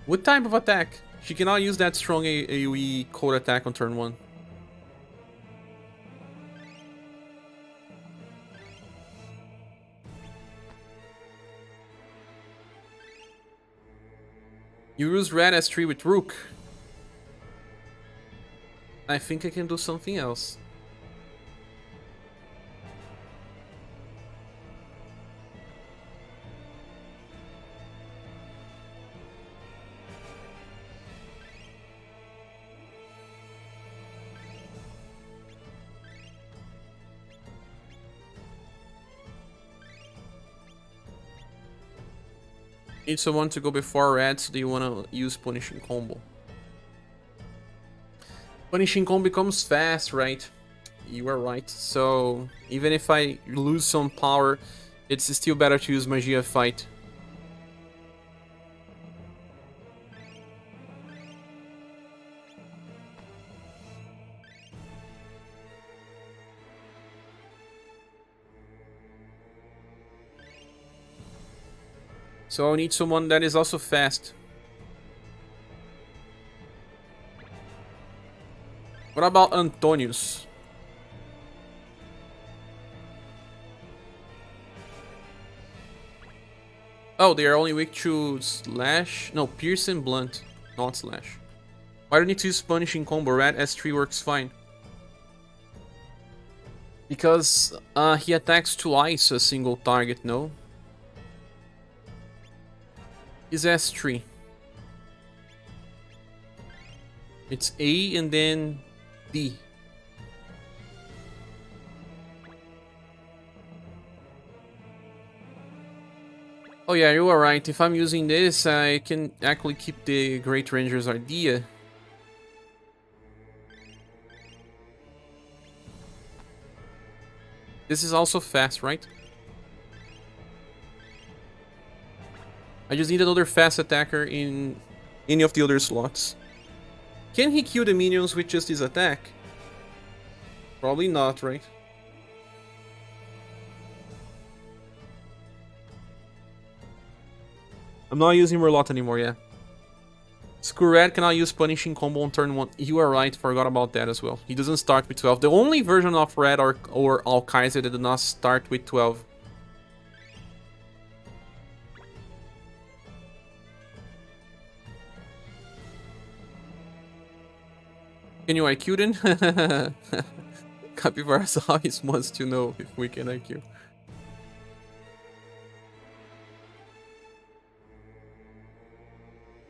What type of attack? She cannot use that strong AoE cold attack on turn 1. You use Red S3 with Rook. I think I can do something else. Need someone to go before Red, so do you want to use Punishing Combo? Punishing Combo becomes fast, right? You are right. So, even if I lose some power, it's still better to use Magia Fight. So I need someone that is also fast. What about Antonius? Oh, they are only weak to Slash? No, Pierce and Blunt, not Slash. Why do I need to use Punishing Combo? Red S3 works fine. Because he attacks twice a single target, no? Is S3. It's A and then D. Oh yeah, you are right. If I'm using this, I can actually keep the Great Ranger's idea. This is also fast, right? I just need another fast attacker in any of the other slots. Can he kill the minions with just his attack? Probably not, right? I'm not using Merlot anymore, yeah. Skullred cannot use Punishing Combo on turn 1. You are right, forgot about that as well. He doesn't start with 12. The only version of Red or Alkaiser that does not start with 12. Can you IQ then? Capybara always wants to know if we can IQ.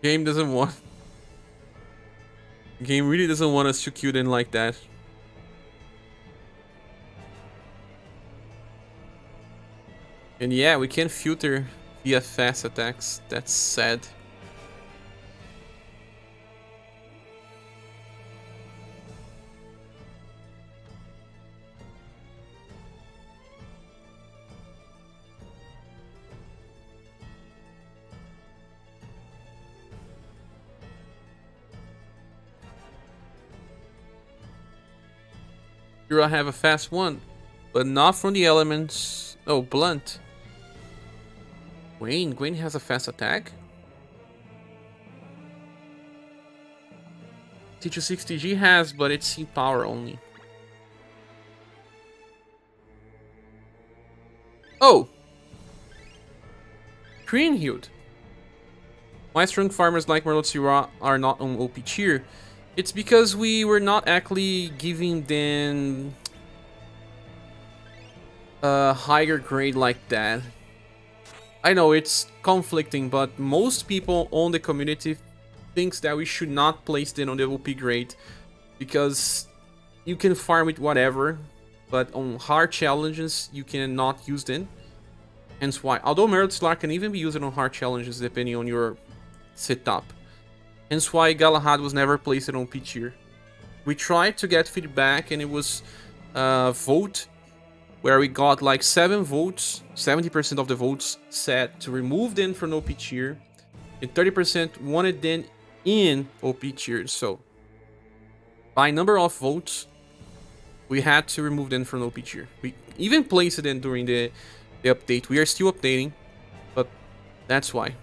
Game doesn't want... Game really doesn't want us to queue in like that. And yeah, we can filter via fast attacks. That's sad. Here I have a fast one, but not from the elements. Oh, blunt. Gwen has a fast attack? T260G has, but it's C power only. Oh! Green Hilt. Why strong farmers like Merlot Syrah are not on OP tier? It's because we were not actually giving them a higher grade like that. I know it's conflicting, but most people on the community thinks that we should not place them on the OP grade because you can farm it whatever, but on hard challenges you cannot use them. Hence why, although Merlot Syrah can even be used on hard challenges depending on your setup. Hence why Galahad was never placed on P tier. We tried to get feedback and it was a vote where we got like 7 votes, 70% of the votes said to remove them from OP tier, and 30% wanted them in OP tier. So, by number of votes, we had to remove them from OP tier. We even placed them during the update. We are still updating, but that's why.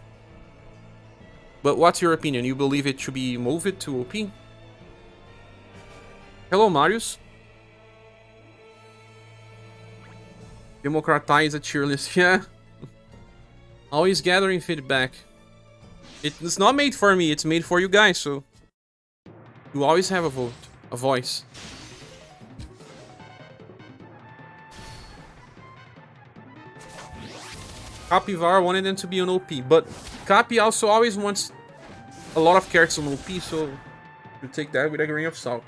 But what's your opinion? You believe it should be moved to OP? Hello, Marius. Democratize a tier list. Yeah. Always gathering feedback. It's not made for me, it's made for you guys, so you always have a vote, a voice. Capivara wanted them to be on OP, but Capi also always wants a lot of characters on OP, so you take that with a grain of salt.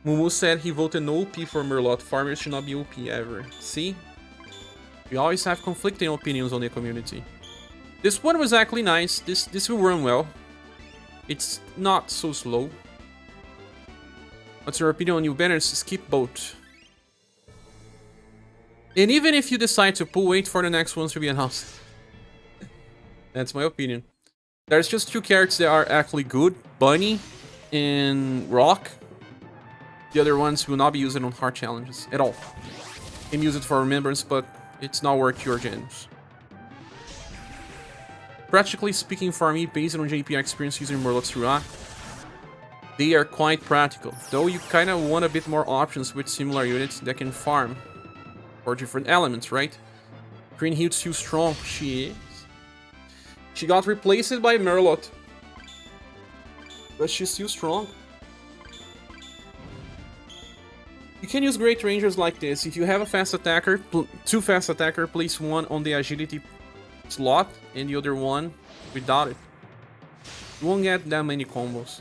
Mumu said he voted no OP for Merlot. Farmers should not be OP ever. See? We always have conflicting opinions on the community. This one was actually nice. This will run well. It's not so slow. What's your opinion on new banners? Skip both. And even if you decide to pull, wait for the next ones to be announced. That's my opinion. There's just 2 characters that are actually good. Bunny and Rock. The other ones will not be used on hard challenges at all. You can use it for remembrance, but it's not worth your gems. Practically speaking, for me, based on JP experience using Merlot Syrah, they are quite practical. Though you kind of want a bit more options with similar units that can farm for different elements, right? Green Hill's still strong. She is. She got replaced by Merlot, but she's still strong. You can use Great Rangers like this. If you have a fast attacker, 2 fast attacker, place one on the agility slot and the other one without it. You won't get that many combos.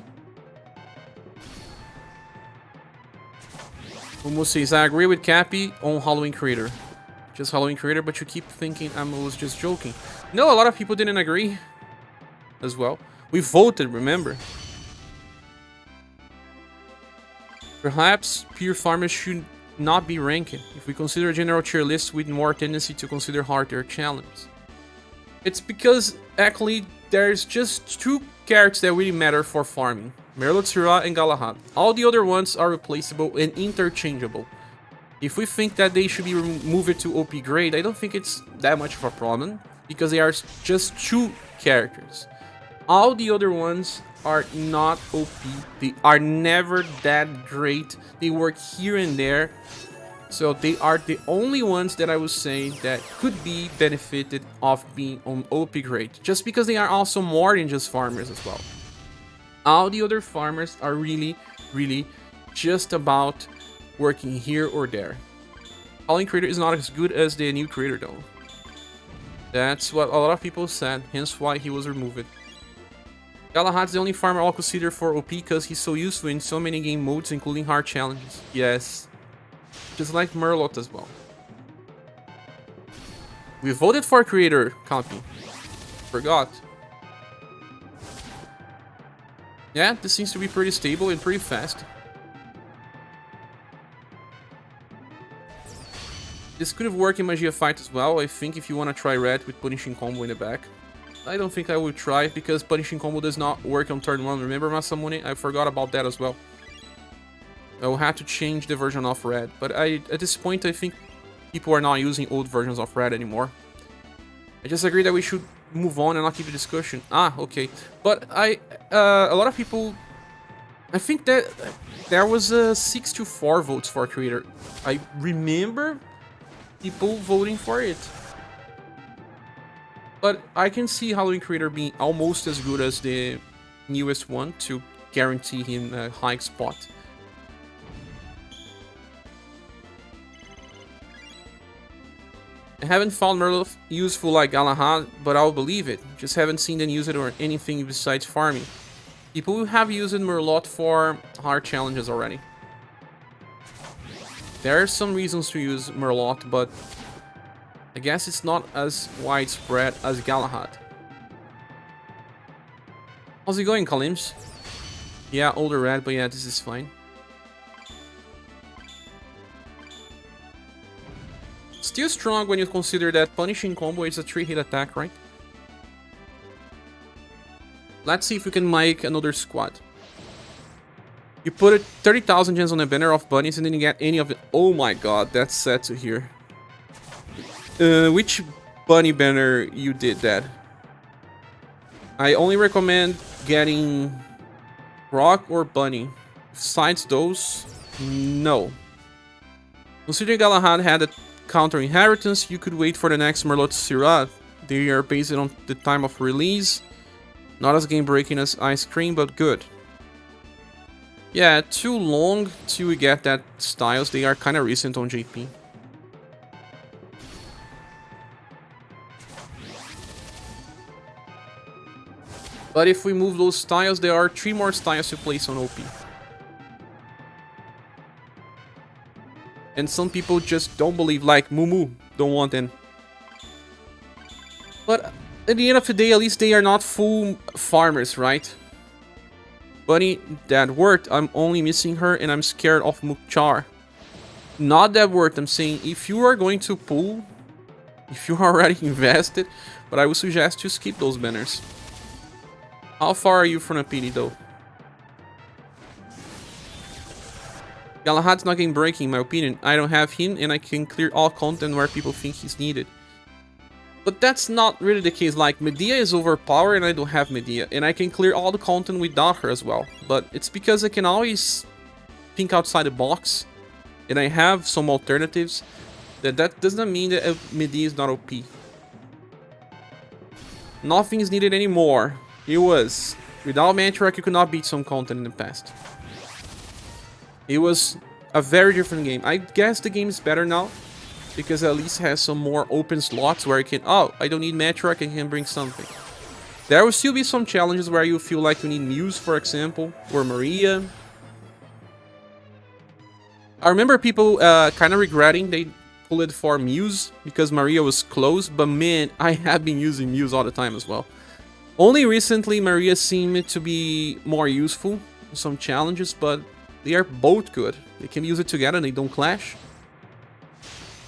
Momo says, I agree with Cappy on Halloween Creator. Just Halloween Creator, but you keep thinking I was just joking. No, a lot of people didn't agree as well. We voted, remember. Perhaps pure farmers should not be ranked if we consider general tier lists with more tendency to consider harder challenges. It's because actually there's just 2 characters that really matter for farming. Merlot, Syrah, and Galahad. All the other ones are replaceable and interchangeable. If we think that they should be moved to OP grade, I don't think it's that much of a problem, because they are just 2 characters. All the other ones are not OP. They are never that great. They work here and there. So they are the only ones that I would say that could be benefited of being on OP grade, just because they are also more than just farmers as well. All the other farmers are really just about working here or there. Calling creator is not as good as the new creator though. That's what a lot of people said, hence why he was removed. Galahad's the only farmer I'll consider for OP because he's so useful in so many game modes, including hard challenges. Yes. Just like Merlot as well. We voted for creator, Campy. Forgot. Yeah, this seems to be pretty stable and pretty fast. This could have worked in Magia Fight as well, I think, if you want to try red with Punishing Combo in the back. I don't think I will try, because Punishing Combo does not work on turn 1. Remember, Masamune? I forgot about that as well. I will have to change the version of red. But at this point, I think people are not using old versions of red anymore. I just agree that we should move on and not keep the discussion. Ah, okay. But a lot of people... I think that there was 6-4 votes for creator. I remember people voting for it. But I can see Halloween creator being almost as good as the newest one to guarantee him a high spot. I haven't found Merlot useful like Galahad, but I'll believe it. Just haven't seen them use it or anything besides farming. People have used Merlot for hard challenges already. There are some reasons to use Merlot, but I guess it's not as widespread as Galahad. How's it going, Kalims? Yeah, older red, but yeah, this is fine. Still strong when you consider that Punishing Combo is a 3-hit attack, right? Let's see if we can make another squad. You put 30,000 gems on a banner of bunnies and then you get any of it. Oh my god, that's sad to hear. Which bunny banner you did that? I only recommend getting rock or bunny. Besides those, no. Considering Galahad had a counter inheritance, you could wait for the next Merlot Syrah. They are based on the time of release. Not as game breaking as Ice Cream, but good. Yeah, too long till we get that styles. They are kind of recent on JP. But if we move those styles, there are 3 more styles to place on OP. And some people just don't believe, like Mumu, don't want them. But at the end of the day, at least they are not full farmers, right? Bunny, that worked. I'm only missing her and I'm scared of Mukar. Not that worked. I'm saying if you are going to pull, if you are already invested, but I would suggest to skip those banners. How far are you from a pity though? Galahad's not game breaking in my opinion. I don't have him and I can clear all content where people think he's needed. But that's not really the case. Like, Medea is overpowered and I don't have Medea. And I can clear all the content without her as well. But it's because I can always think outside the box. And I have some alternatives. That does not mean that Medea is not OP. Nothing is needed anymore. It was. Without Mantrack, you could not beat some content in the past. It was a very different game. I guess the game is better now. Because at least has some more open slots where you can... Oh, I don't need Metrock, I can bring something. There will still be some challenges where you feel like you need Muse, for example. Or Maria. I remember people kind of regretting they pulled for Muse. Because Maria was close. But man, I have been using Muse all the time as well. Only recently Maria seemed to be more useful in some challenges. But they are both good. They can use it together and they don't clash.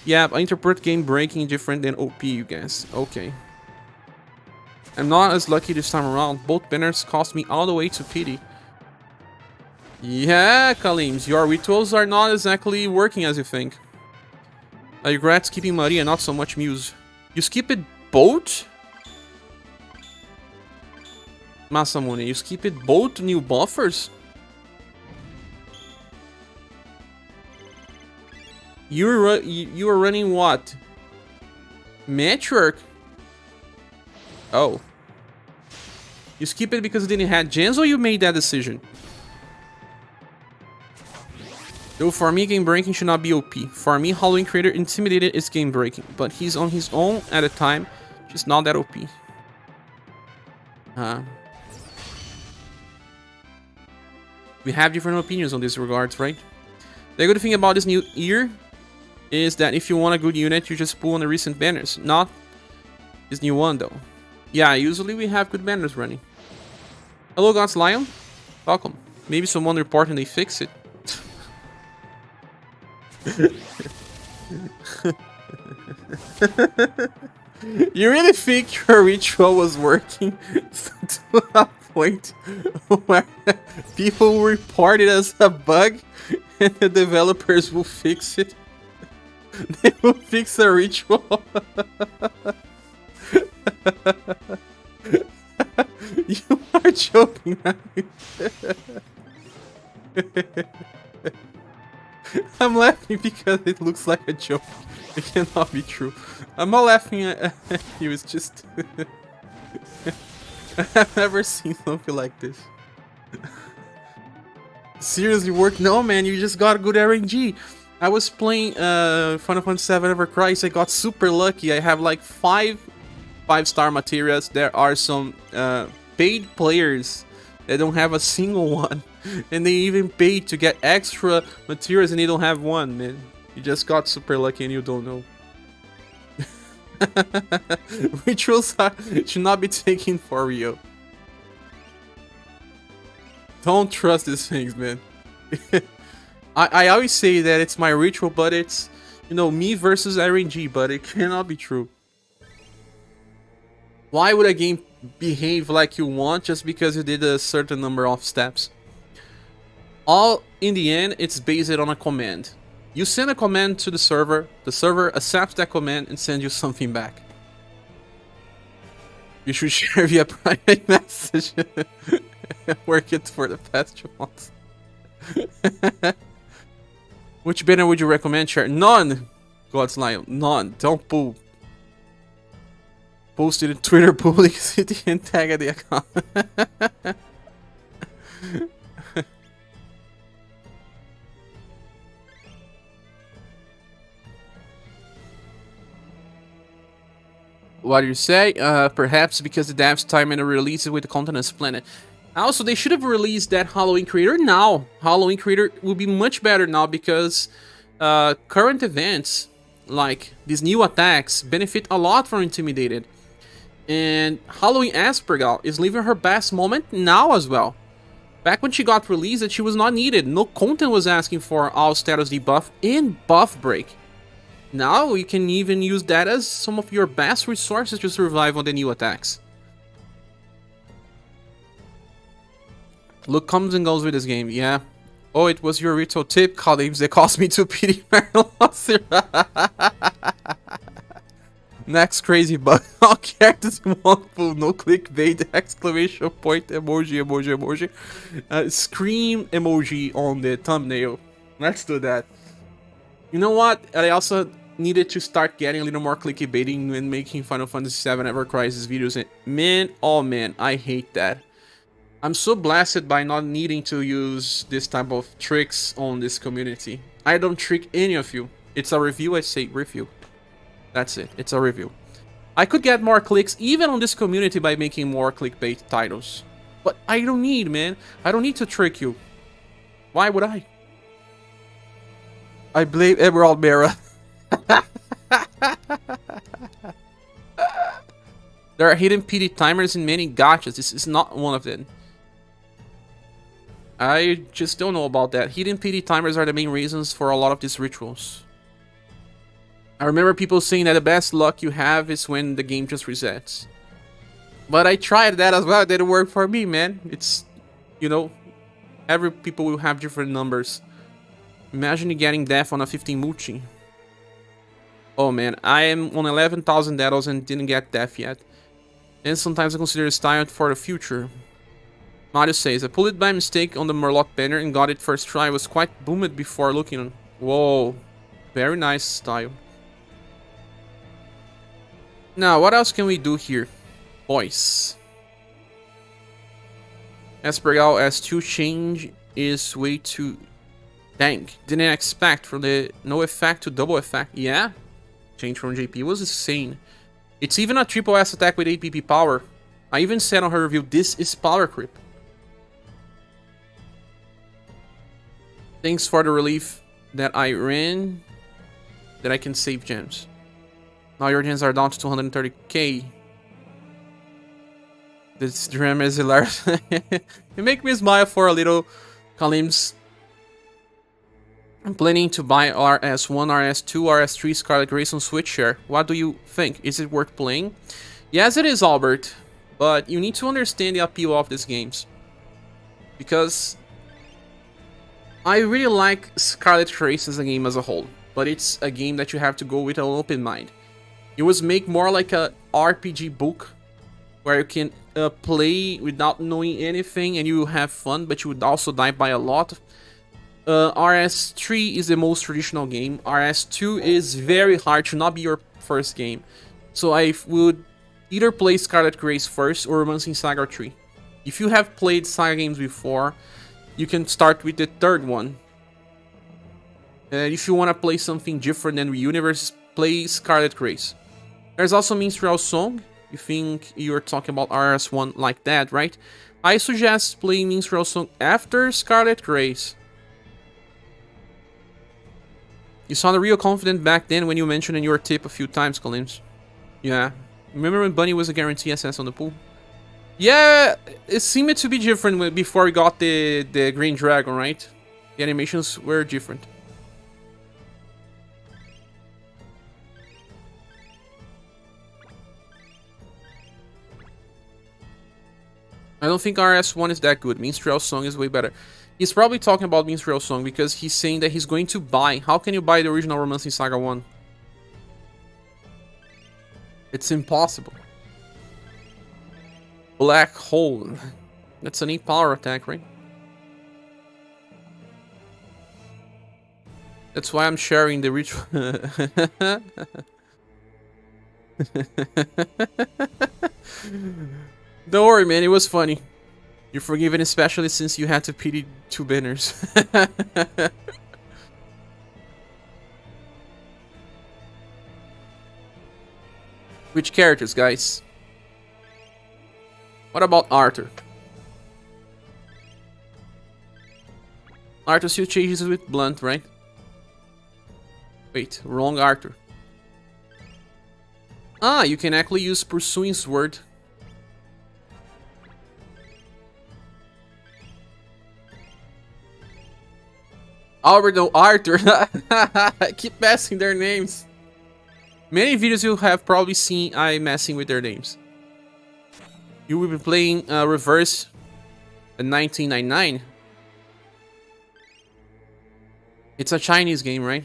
Yeah, I interpret game breaking different than OP, you guys. Okay. I'm not as lucky this time around. Both banners cost me all the way to pity. Yeah, Kalims, your rituals are not exactly working as you think. I regret skipping Maria, not so much Muse. You skip it both? Masamune, you skip it both new buffers? You are running what? Matriarch? Oh. You skip it because it didn't have gens, or you made that decision? Though for me, game breaking should not be OP. For me, Halloween Creator intimidated is game breaking, but he's on his own at a time, just not that OP. We have different opinions on this regards, right? The good thing about this new year is that if you want a good unit, you just pull on the recent banners, not this new one though. Yeah, usually we have good banners running. Hello, God's Lion. Welcome. Maybe someone reporting they fix it. You really think your ritual was working to a point where people will report it as a bug and the developers will fix it? They will fix a ritual. You are joking, right? I'm laughing because it looks like a joke. It cannot be true. I'm not laughing at you, it's just... I've never seen something like this. Seriously, work? No, man, you just got a good RNG. I was playing Final Fantasy VII Ever Crisis. I got super lucky. I have like 5-star materials. There are some paid players that don't have a single one. And they even paid to get extra materials and they don't have one, man. You just got super lucky and you don't know. Rituals should not be taken for real. Don't trust these things, man. I always say that it's my ritual, but it's, you know, me versus RNG, but it cannot be true. Why would a game behave like you want just because you did a certain number of steps? All in the end, it's based on a command. You send a command to the server accepts that command and sends you something back. You should share via private message. Work it for the past 2 months. Which banner would you recommend, share? None! God's Lion, none. Don't pull. Post it in Twitter publicity and tag the account. What do you say? Perhaps because the devs time and release it with the content as planned. Also, they should have released that Halloween Creator now. Halloween Creator will be much better now because current events, like these new attacks, benefit a lot from Intimidated. And Halloween Aspergal is living her best moment now as well. Back when she got released, she was not needed. No content was asking for all status debuff and buff break. Now you can even use that as some of your best resources to survive on the new attacks. Luck comes and goes with this game, yeah. Oh, it was your ritual tip, colleagues. They cost me 2 pity loss. Next crazy bug. All characters want full, no clickbait, exclamation point, emoji. Scream emoji on the thumbnail. Let's do that. You know what? I also needed to start getting a little more clickbaiting when making Final Fantasy VII Ever Crisis videos. And man, oh man, I hate that. I'm so blessed by not needing to use this type of tricks on this community. I don't trick any of you. It's a review, I say review. That's it, it's a review. I could get more clicks even on this community by making more clickbait titles. But I don't need, man. I don't need to trick you. Why would I? I blame Emerald Mera. There are hidden PD timers in many gachas. This is not one of them. I just don't know about that. Hidden PD timers are the main reasons for a lot of these rituals. I remember people saying that the best luck you have is when the game just resets. But I tried that as well. It didn't work for me, man. It's, you know, Every people will have different numbers. Imagine you getting death on a 15 multi. Oh man, I am on 11,000 daddles and didn't get death yet. And sometimes I consider it style for the future. Mario says, I pulled it by mistake on the Murloc banner and got it first try. I was quite boomed before looking on. Whoa. Very nice style. Now, what else can we do here? Voice. ScherBR S2 change is way too... Dang. Didn't expect from the no effect to double effect. Yeah. Change from JP was insane. It's even a triple S attack with 8 PP power. I even said on her review, this is power creep. Thanks for the relief that I ran, that I can save gems. Now your gems are down to 230k. This drama is hilarious. You make me smile for a little, Kalim's. I'm planning to buy RS1, RS2, RS3 Scarlet Grace on Switch Share. What do you think? Is it worth playing? Yes, it is, Albert. But you need to understand the appeal of these games. Because I really like Scarlet Grace as a game as a whole. But it's a game that you have to go with an open mind. It was make more like a RPG book. Where you can play without knowing anything and you will have fun. But you would also die by a lot. RS3 is the most traditional game. RS2 is very hard to not be your first game. So I would either play Scarlet Grace first or Romancing Saga 3. If you have played Saga games before, you can start with the third one. If you want to play something different than UniverSe, play Scarlet Grace. There's also Minstrel Song. You think you're talking about RS1 like that, right? I suggest playing Minstrel Song after Scarlet Grace. You sounded real confident back then when you mentioned in your tip a few times, Collins. Yeah. Remember when Bunny was a guarantee SS on the pool? Yeah, it seemed to be different before we got the Green Dragon, right? The animations were different. I don't think RS1 is that good. Minstrel Song is way better. He's probably talking about Minstrel Song because he's saying that he's going to buy. How can you buy the original Romancing Saga 1? It's impossible. Black Hole. That's an 8 power attack, right? That's why I'm sharing the ritual. Don't worry, man. It was funny. You're forgiven, especially since you had to pity 2 banners. Which characters, guys? What about Arthur? Arthur still changes with Blunt, right? Wait, wrong Arthur. Ah, you can actually use Pursuing Sword. Albert, no, Arthur. I keep messing their names. Many videos you have probably seen I messing with their names. You will be playing Reverse in 1999. It's a Chinese game, right?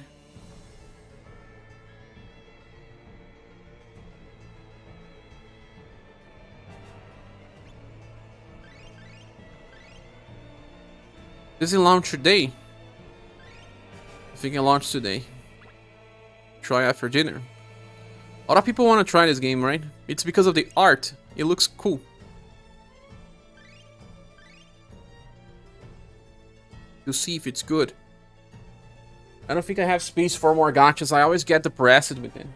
Does it launch today? I think it launched today. Try after dinner. A lot of people want to try this game, right? It's because of the art. It looks cool. To see if it's good. I don't think I have space for more gachas. I always get depressed with it.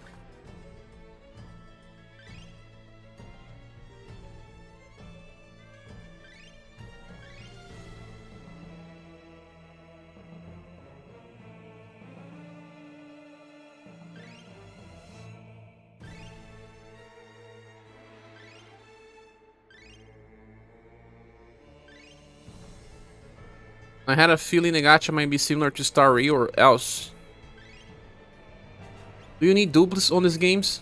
I had a feeling the gacha might be similar to Star Rail or else. Do you need doubles on these games?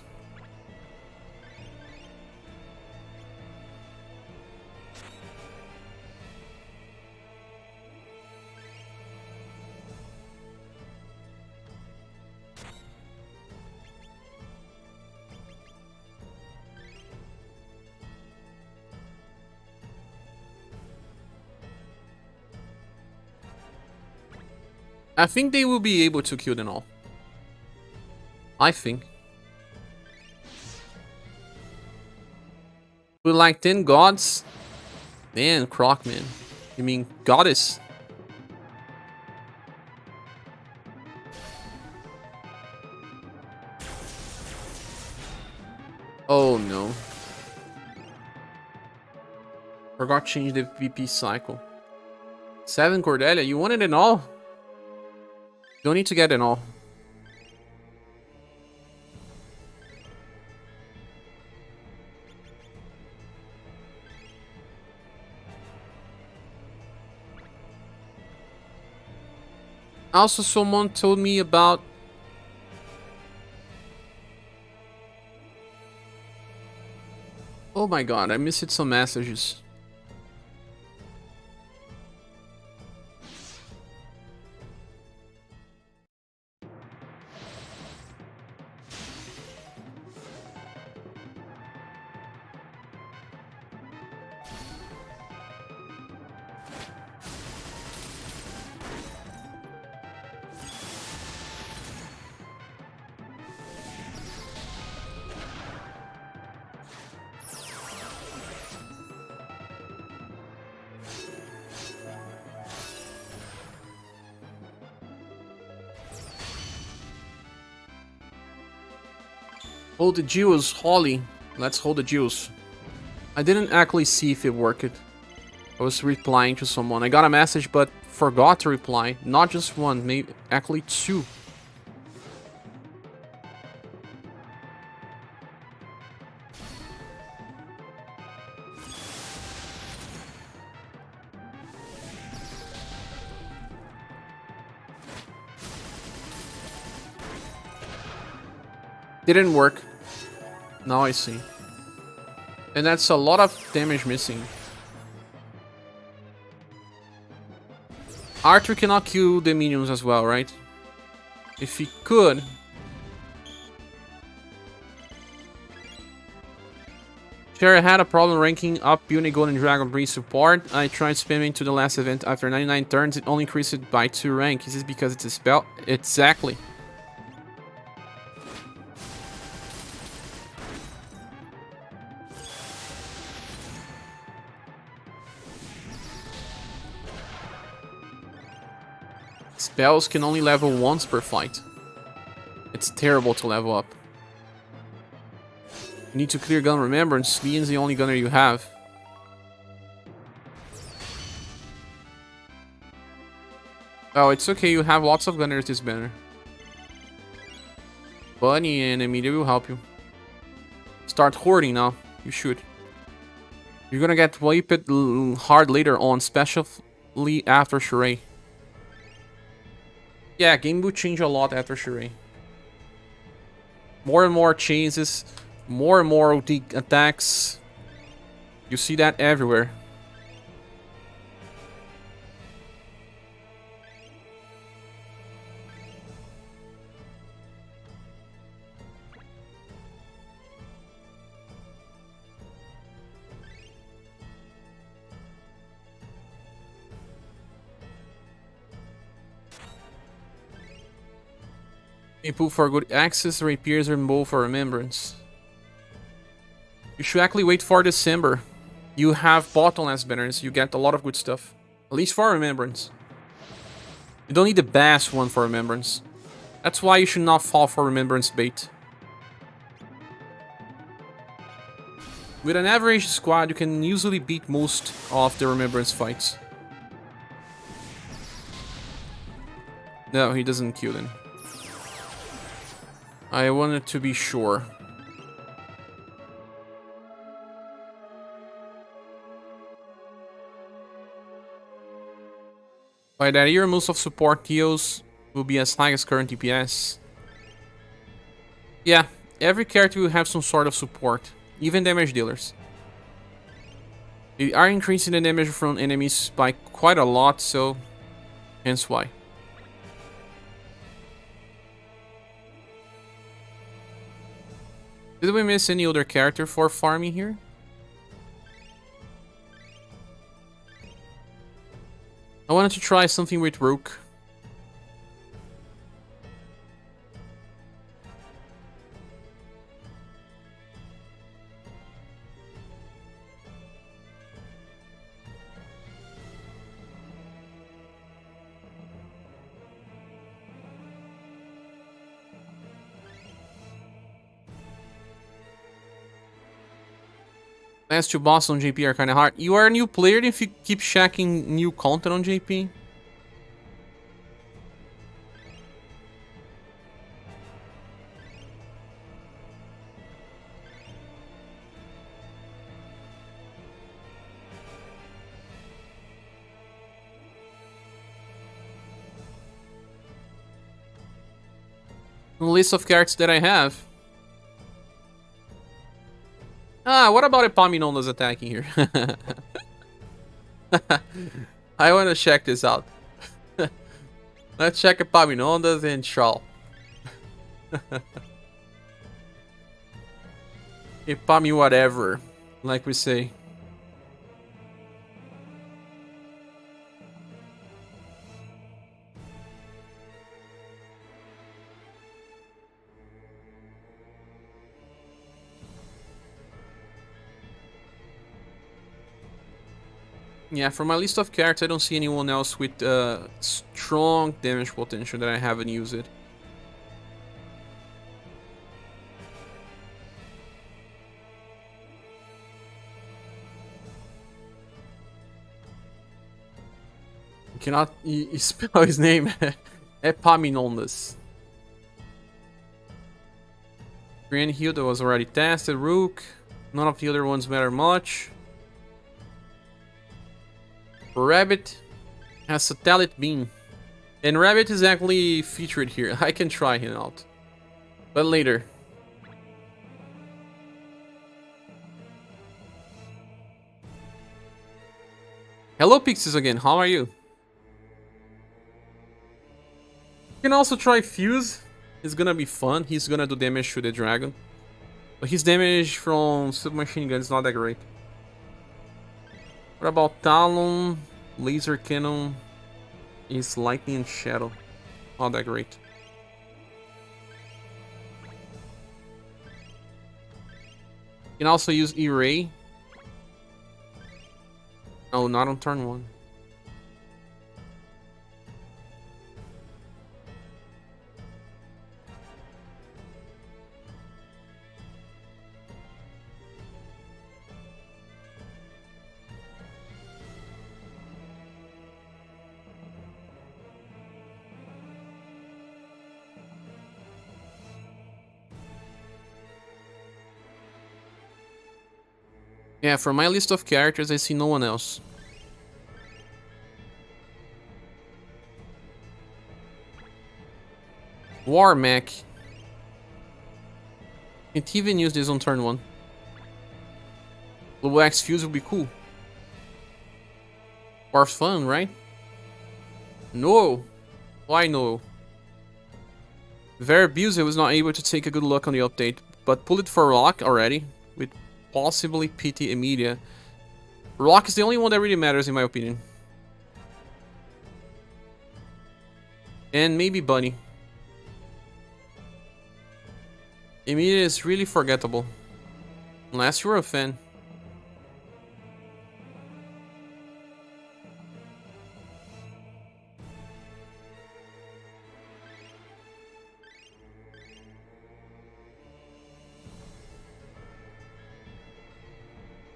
I think they will be able to kill them all. I think. With like 10 gods? Man, Crocman. You mean goddess? Oh no. Forgot to change the VP cycle. 7 Cordelia, you wanted it all? Don't need to get it all. Also, someone told me about... Oh my god, I missed some messages. Hold the jewels, Holly. Let's hold the jewels. I didn't actually see if it worked. I was replying to someone. I got a message but forgot to reply. Not just one, maybe actually 2. Didn't work. Now I see. And that's a lot of damage missing. Arthur cannot kill the minions as well, right? If he could... Sure, I had a problem ranking up Uni Golden Dragon Breeze support. I tried spamming to the last event. After 99 turns, it only increased it by 2 rank. Is this because it's a spell? Exactly. Spells can only level once per fight. It's terrible to level up. You need to clear gun remembrance. Leon's the only gunner you have. Oh, it's okay. You have lots of gunners this banner. Bunny and Emelia will help you. Start hoarding now. You should. You're gonna get wiped hard later on, especially after Charade. Yeah, game will change a lot after Charade. More and more chases, more and more OD attacks. You see that everywhere. Improve for good access, repairs, remove for remembrance. You should actually wait for December. You have bottleness banners, you get a lot of good stuff. At least for remembrance. You don't need the best one for remembrance. That's why you should not fall for remembrance bait. With an average squad, you can usually beat most of the remembrance fights. No, he doesn't kill them. I wanted to be sure. By that year, most of support TOs will be as high as current DPS. Yeah, every character will have some sort of support, even damage dealers. They are increasing the damage from enemies by quite a lot, so hence why. Did we miss any other character for farming here? I wanted to try something with Rook. Last two bosses on JP are kind of hard. You are a new player if you keep checking new content on JP. The list of characters that I have. Ah, what about Epaminondas attacking here? I want to check this out. Let's check Epaminondas and Shawl. Epami whatever, like we say. Yeah, from my list of characters, I don't see anyone else with strong damage potential that I haven't used it. You cannot spell his name. Epaminondas. Grand Hilda was already tested. Rook. None of the other ones matter much. Rabbit has Satellite Beam. And Rabbit is actually featured here. I can try him out. But later. Hello Pixies again, how are you? You can also try Fuse. It's gonna be fun. He's gonna do damage to the dragon. But his damage from submachine gun is not that great. What about Talon? Laser Cannon is Lightning and Shadow. Not that great. You can also use E-Ray. Oh, not on turn 1. Yeah, from my list of characters, I see no one else. War Mech. Can't even use this on turn 1. Blue X Fuse will be cool. War's fun, right? No. Why no? Verabuse was not able to take a good look on the update, but pull it for Rock already, with possibly PT Emelia. Rock is the only one that really matters in my opinion. And maybe Bunny. Emelia is really forgettable. Unless you're a fan.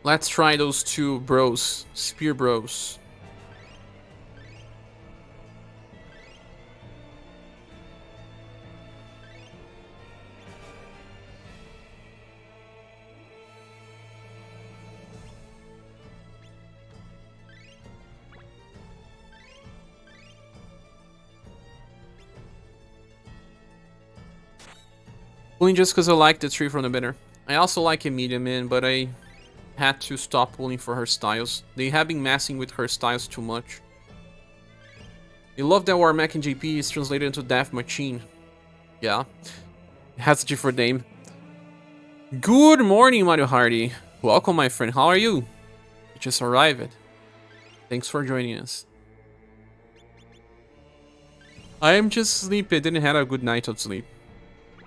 Let's try those two bros. Spear bros. Pulling just because I like the tree from the banner. I also like Emelia, man, but I had to stop pulling for her styles. They have been messing with her styles too much. I love that War Mech in GP is translated into Death Machine. Yeah. It has a different name. Good morning, Mario Hardy. Welcome, my friend. How are you? You just arrived. Thanks for joining us. I am just sleepy. I didn't have a good night of sleep.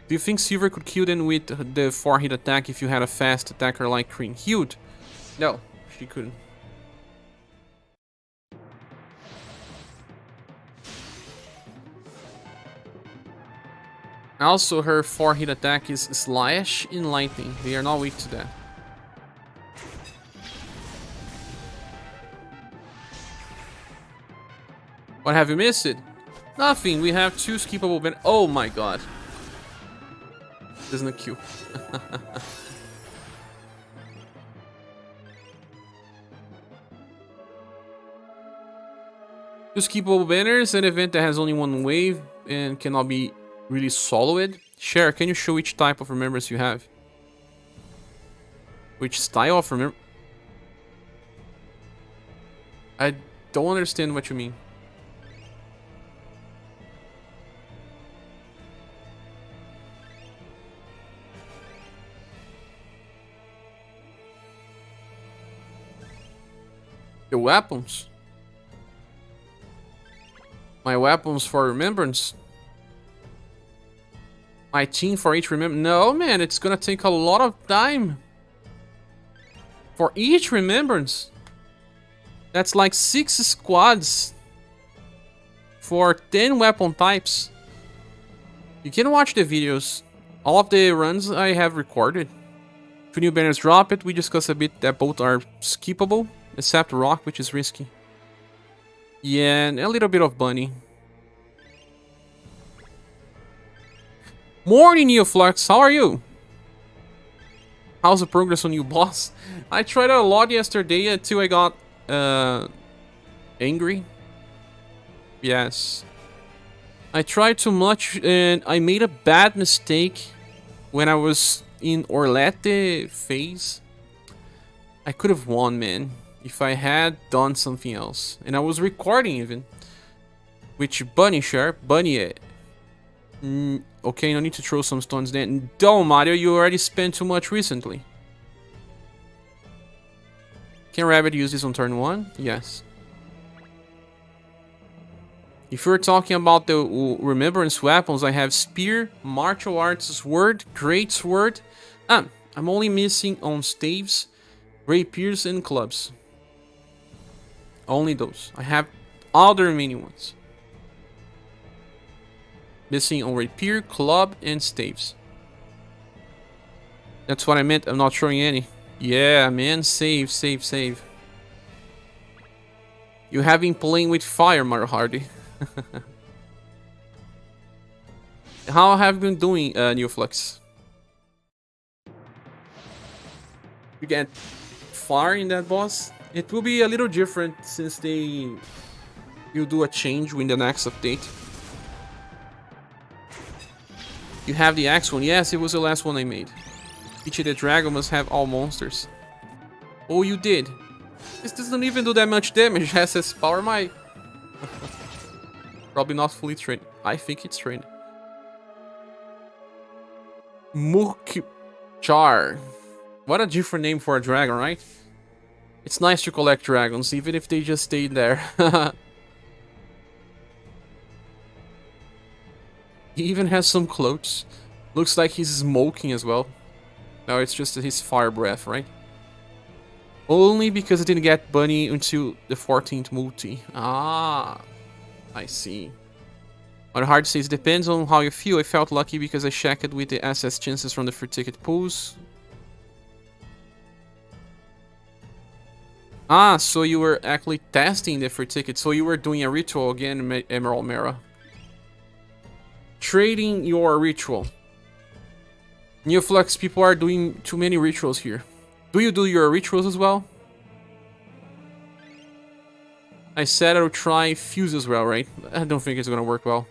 Do you think Silver could kill them with the 4-hit attack if you had a fast attacker like Green Hilt? No, she couldn't. Also, her 4-hit attack is Slash and Lightning. They are not weak to that. What have you missed? Nothing. We have 2 skippable banners. Oh my god. There's no queue. Two skippable banners, an event that has only 1 wave and cannot be really soloed. Share, can you show which type of remembrance you have? Which style of remembrance? I don't understand what you mean. The weapons? My weapons for remembrance? My team for each remembrance? No, man, it's gonna take a lot of time. For each remembrance? That's like 6 squads. For 10 weapon types. You can watch the videos. All of the runs I have recorded. 2 new banners drop it. We discussed a bit that both are skippable. Except rock, which is risky. Yeah, and a little bit of bunny. Morning, Neoflux. How are you? How's the progress on new boss? I tried a lot yesterday until I got angry. Yes. I tried too much and I made a bad mistake when I was in Orlette phase. I could have won, man, if I had done something else. And I was recording even. Which bunny sharp? Bunny. Okay, no need to throw some stones then. Don't, Mario, you already spent too much recently. Can Rabbit use this on turn 1? Yes. If you're talking about the remembrance weapons, I have Spear, Martial Arts Sword, Great Sword. I'm only missing on staves, rapiers, and clubs. Only those. I have other mini ones. Missing on rapier, club, and staves. That's what I meant. I'm not showing any. Yeah, man. Save, save, save. You have been playing with fire, Mario Hardy. How have you been doing, Neoflux? You get far in that boss? It will be a little different since you'll do a change in the next update. You have the X one? Yes, it was the last one I made. Peachy the Dragon must have all monsters. Oh, you did. This doesn't even do that much damage. SS power my... Probably not fully trained. I think it's trained. Mukar. What a different name for a dragon, right? It's nice to collect dragons, even if they just stayed there. He even has some clothes. Looks like he's smoking as well. No, it's just his fire breath, right? Only because I didn't get Bunny until the 14th multi. Ah, I see. But hard says depends on how you feel. I felt lucky because I checked with the SS chances from the free ticket pools. Ah, so you were actually testing the free ticket. So you were doing a ritual again, Emerald Mera. Trading your ritual. Neoflux, people are doing too many rituals here. Do you do your rituals as well? I said I would try Fuse as well, right? I don't think it's gonna work well.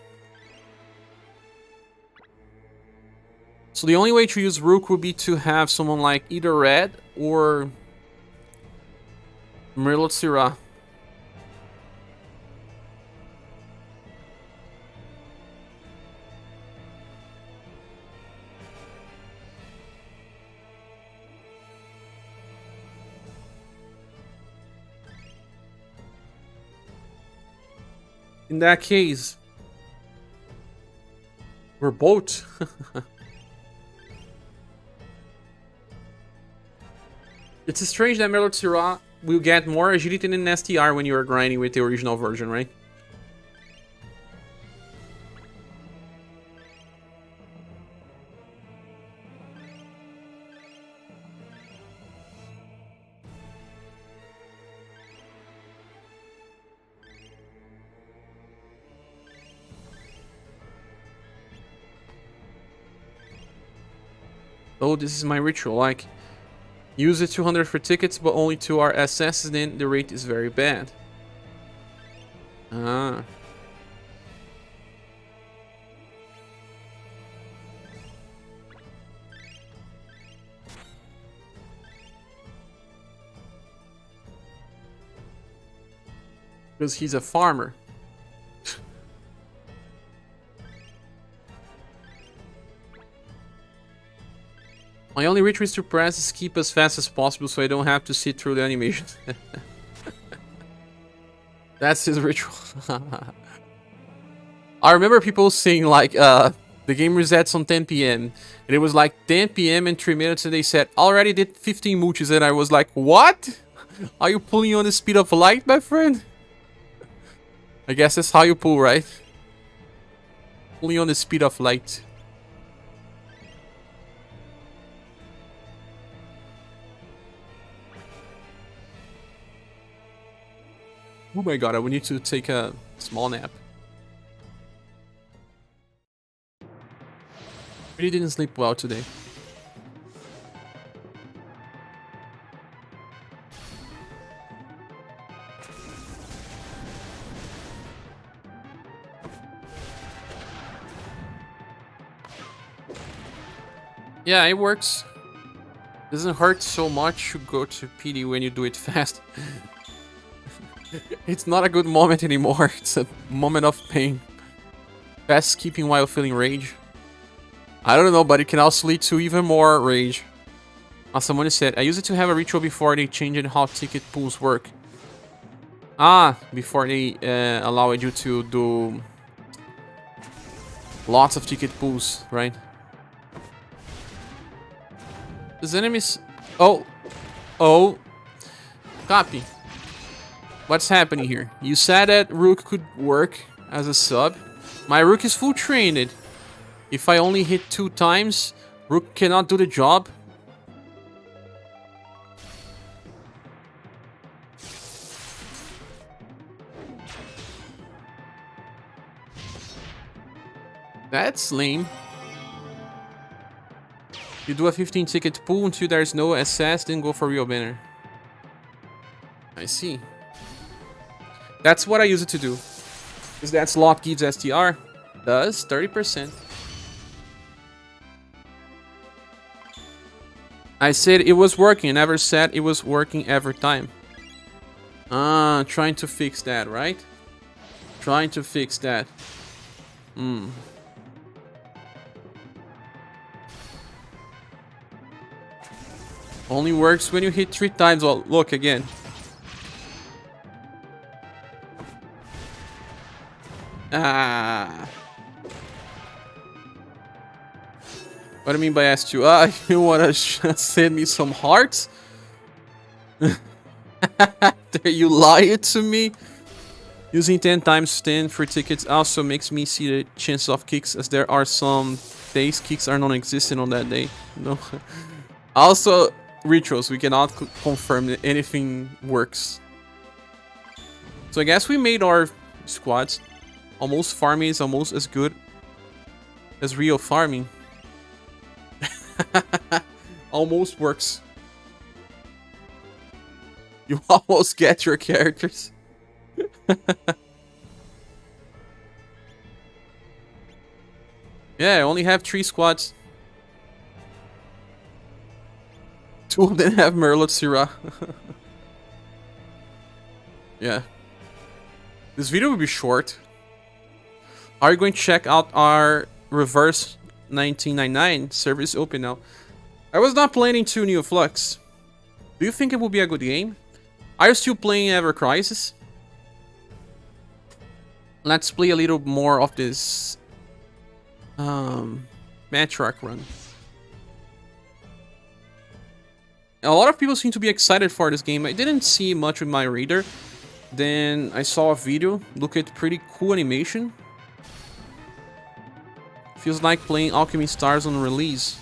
So the only way to use Rook would be to have someone like either Red or Merlotsira. In that case, we're both. It's strange that Merlotsira will get more agility than an STR when you are grinding with the original version, right? Oh, this is my ritual. Like, use it 200 for tickets, but only 2 are SSs, then the rate is very bad. Ah. Because he's a farmer. My only ritual is to press skip as fast as possible so I don't have to sit through the animation. That's his ritual. I remember people saying like, the game resets on 10 p.m. And it was like 10 p.m. and 3 minutes and they said, already did 15 mooches. And I was like, what? Are you pulling on the speed of light, my friend? I guess that's how you pull, right? Pulling on the speed of light. Oh my god, I will need to take a small nap. Really didn't sleep well today. Yeah, it works. Doesn't hurt so much to go to PD when you do it fast. It's not a good moment anymore. It's a moment of pain. Fast skipping while feeling rage. I don't know, but it can also lead to even more rage. As someone said, I used it to have a ritual before they changed how ticket pools work. Ah, before they allowed you to do lots of ticket pools, right? Does enemies... Oh. Oh. Copy. What's happening here? You said that Rook could work as a sub. My Rook is full trained. If I only hit 2 times, Rook cannot do the job. That's lame. You do a 15 ticket pool until there's no SS, then go for real banner. I see. That's what I use it to do. Because that slot gives STR. Does 30%. I said it was working. I never said it was working every time. Ah, trying to fix that, right? Trying to fix that. Only works when you hit 3 times. Well, look again. Ah. What do I mean by S2? Ah, you wanna send me some hearts? Dare you lie to me? Using 10 times 10 for tickets also makes me see the chances of kicks, as there are some days kicks are non-existent on that day. No. Also, rituals, we cannot confirm that anything works. So I guess we made our squads. Almost farming is almost as good as real farming. Almost works. You almost get your characters. Yeah, I only have 3 squads. 2 of them have Merlot Syrah. Yeah. This video will be short. Are you going to check out our Reverse 1999 service open now? I was not planning to Neo Flux. Do you think it will be a good game? Are you still playing Ever Crisis? Let's play a little more of this Matriarch run. A lot of people seem to be excited for this game. I didn't see much with my radar. Then I saw a video. Look at pretty cool animation. Feels like playing Alchemy Stars on release.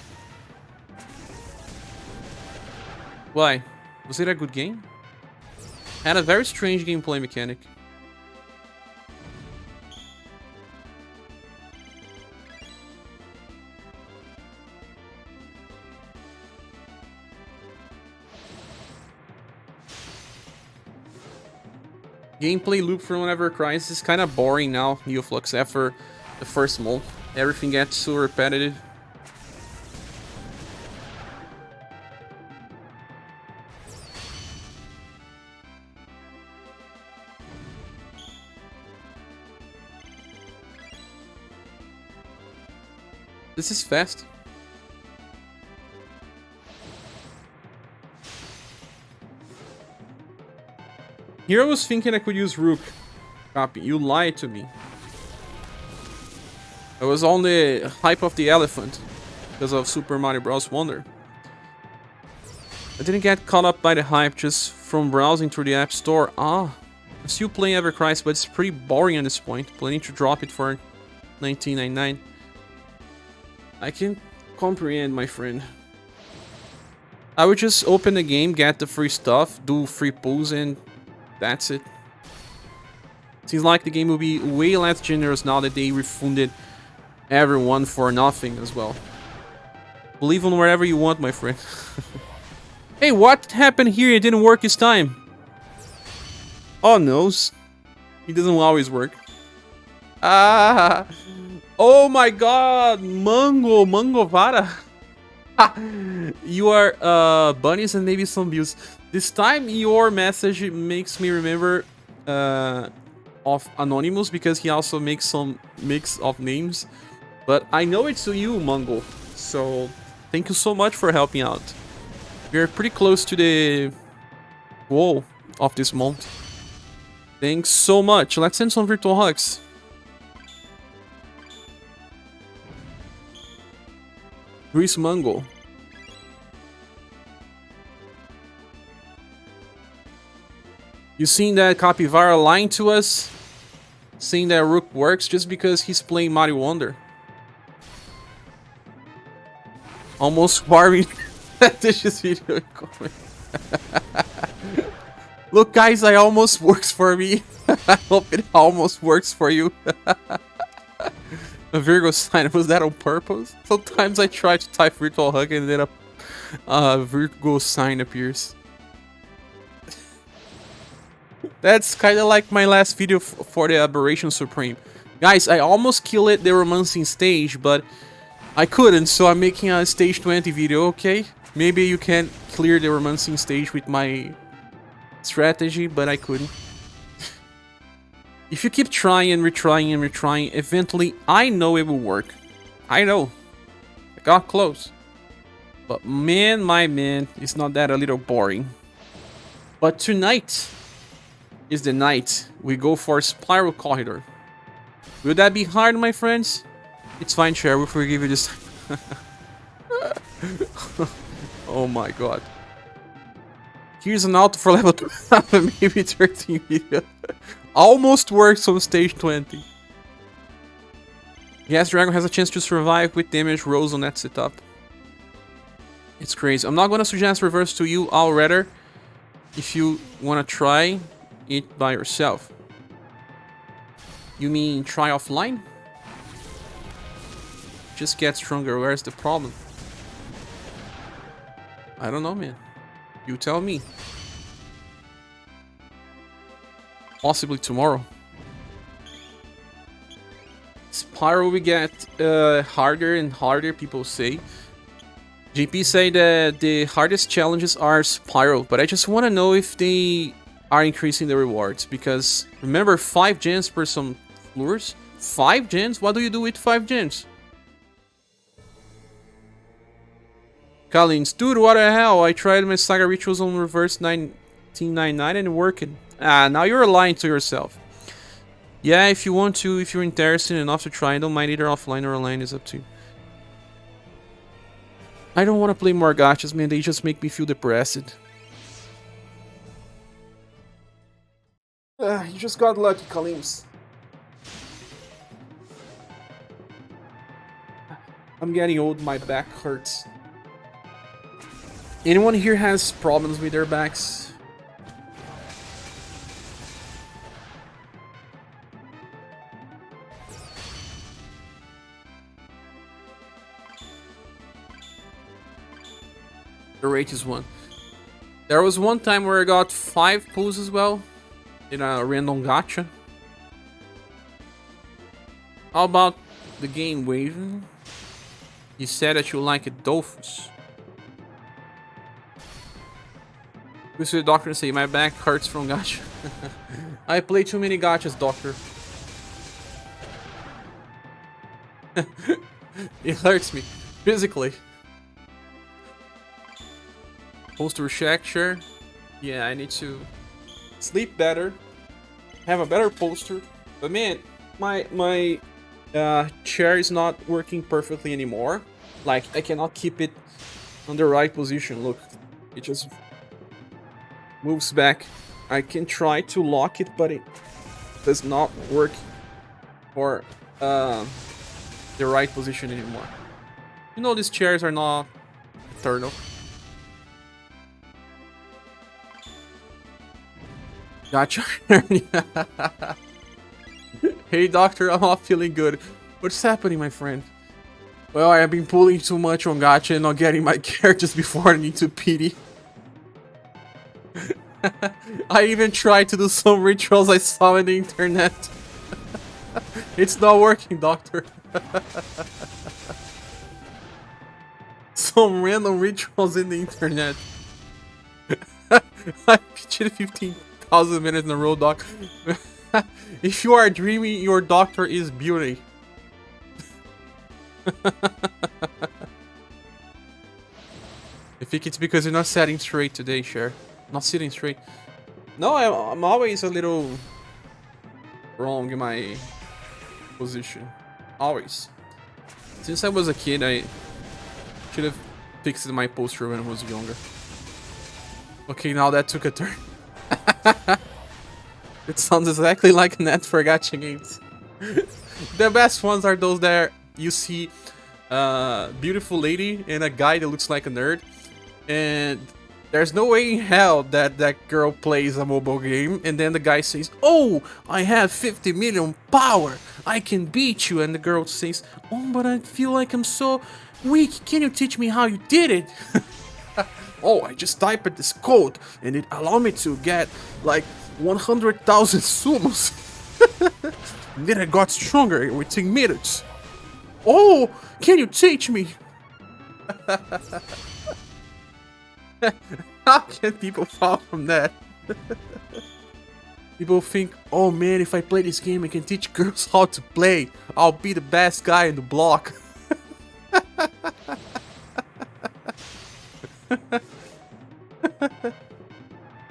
Why? Was it a good game? Had a very strange gameplay mechanic. Gameplay loop from Whenever Crisis is kind of boring now, Neoflux, after the first month. Everything gets so repetitive. This is fast. Here I was thinking I could use Rook. Copy, you lied to me. I was on the hype of the elephant because of Super Mario Bros. Wonder. I didn't get caught up by the hype just from browsing through the App Store. I'm still playing Ever Crisis, but it's pretty boring at this point. Planning to drop it for $19.99. I can comprehend, my friend. I would just open the game, get the free stuff, do free pulls, and that's it. Seems like the game will be way less generous now that they refunded everyone for nothing as well. Believe on wherever you want, my friend. Hey, what happened here? It didn't work this time. Oh no, it doesn't always work. Oh my god, Mango Vara. You are bunnies and maybe some views. This time your message makes me remember of Anonymous, because he also makes some mix of names. But I know it's you, Mango. So thank you so much for helping out. We're pretty close to the goal of this month. Thanks so much. Let's send some virtual hugs. Grease Mango. You seen that Capivara lying to us? Saying that Rook works just because he's playing Mario Wonder. Almost farming. This is video comment. Look guys, I almost works for me. I hope it almost works for you. A Virgo sign, was that on purpose? Sometimes I try to type virtual hug and then a Virgo sign appears. That's kind of like my last video for the Aberration Supreme. Guys, I almost killed it, the romancing stage, but I couldn't, so I'm making a stage 20 video, okay? Maybe you can clear the romancing stage with my strategy, but I couldn't. If you keep trying and retrying and retrying, eventually I know it will work. I know. I got close. But man, my man, it's not that a little boring. But tonight is the night we go for Spiral Corridor. Will that be hard, my friends? It's fine, Cher, we'll forgive you this time. Oh my god. Here's an auto for level 12, maybe 13 video. Almost works on stage 20. Yes, Dragon has a chance to survive with damage rolls on that setup. It's crazy. I'm not gonna suggest reverse to you, I'll rather if you wanna try it by yourself. You mean try offline? Just get stronger, where's the problem? I don't know, man. You tell me. Possibly tomorrow. Spiral we get harder and harder, people say. GP say that the hardest challenges are Spiral, but I just want to know if they are increasing the rewards, because remember 5 gens per some floors? 5 gens? What do you do with 5 gens? Collins, dude, what the hell? I tried my SaGa rituals on reverse 1999 and working. Now you're lying to yourself. Yeah, if you want to, if you're interested enough to try, I don't mind either offline or online, is up to you. I don't want to play more gachas, man, they just make me feel depressed. You just got lucky, Kalims. I'm getting old, my back hurts. Anyone here has problems with their backs? The rate is 1. There was one time where I got 5 pulls as well. in a random gacha. How about the game Waven? You said that you like it, Dolphus. Go to the doctor and say, my back hurts from gacha. I play too many gachas, doctor. It hurts me, physically. Poster check, sure. Yeah, I need to sleep better, have a better posture. But man, my chair is not working perfectly anymore. Like, I cannot keep it on the right position. Look, it just moves back. I can try to lock it, but it does not work for the right position anymore. You know, these chairs are not eternal. Gotcha. Hey doctor, I'm not feeling good. What's happening, my friend? Well, I have been pulling too much on gacha and not getting my care just before I need to pity. I even tried to do some rituals I saw on the internet. It's not working, doctor. Some random rituals in the internet. I pitied 15,000 minutes in a row, doc. If you are dreaming, your doctor is beauty. I think it's because you're not sitting straight today, Cher. Not sitting straight. No, I'm always a little wrong in my position. Always. Since I was a kid, I should have fixed my posture when I was younger. Okay, now that took a turn. It sounds exactly like an ad for gacha games. The best ones are those that you see a beautiful lady and a guy that looks like a nerd, and there's no way in hell that that girl plays a mobile game, and then the guy says, "Oh, I have 50 million power, I can beat you," and the girl says, "Oh, but I feel like I'm so weak, can you teach me how you did it?" Oh, I just typed this code and it allowed me to get like 100,000 sumos. And then I got stronger within minutes. Oh, can you teach me? How can people fall from that? People think, oh man, if I play this game I can teach girls how to play. I'll be the best guy in the block.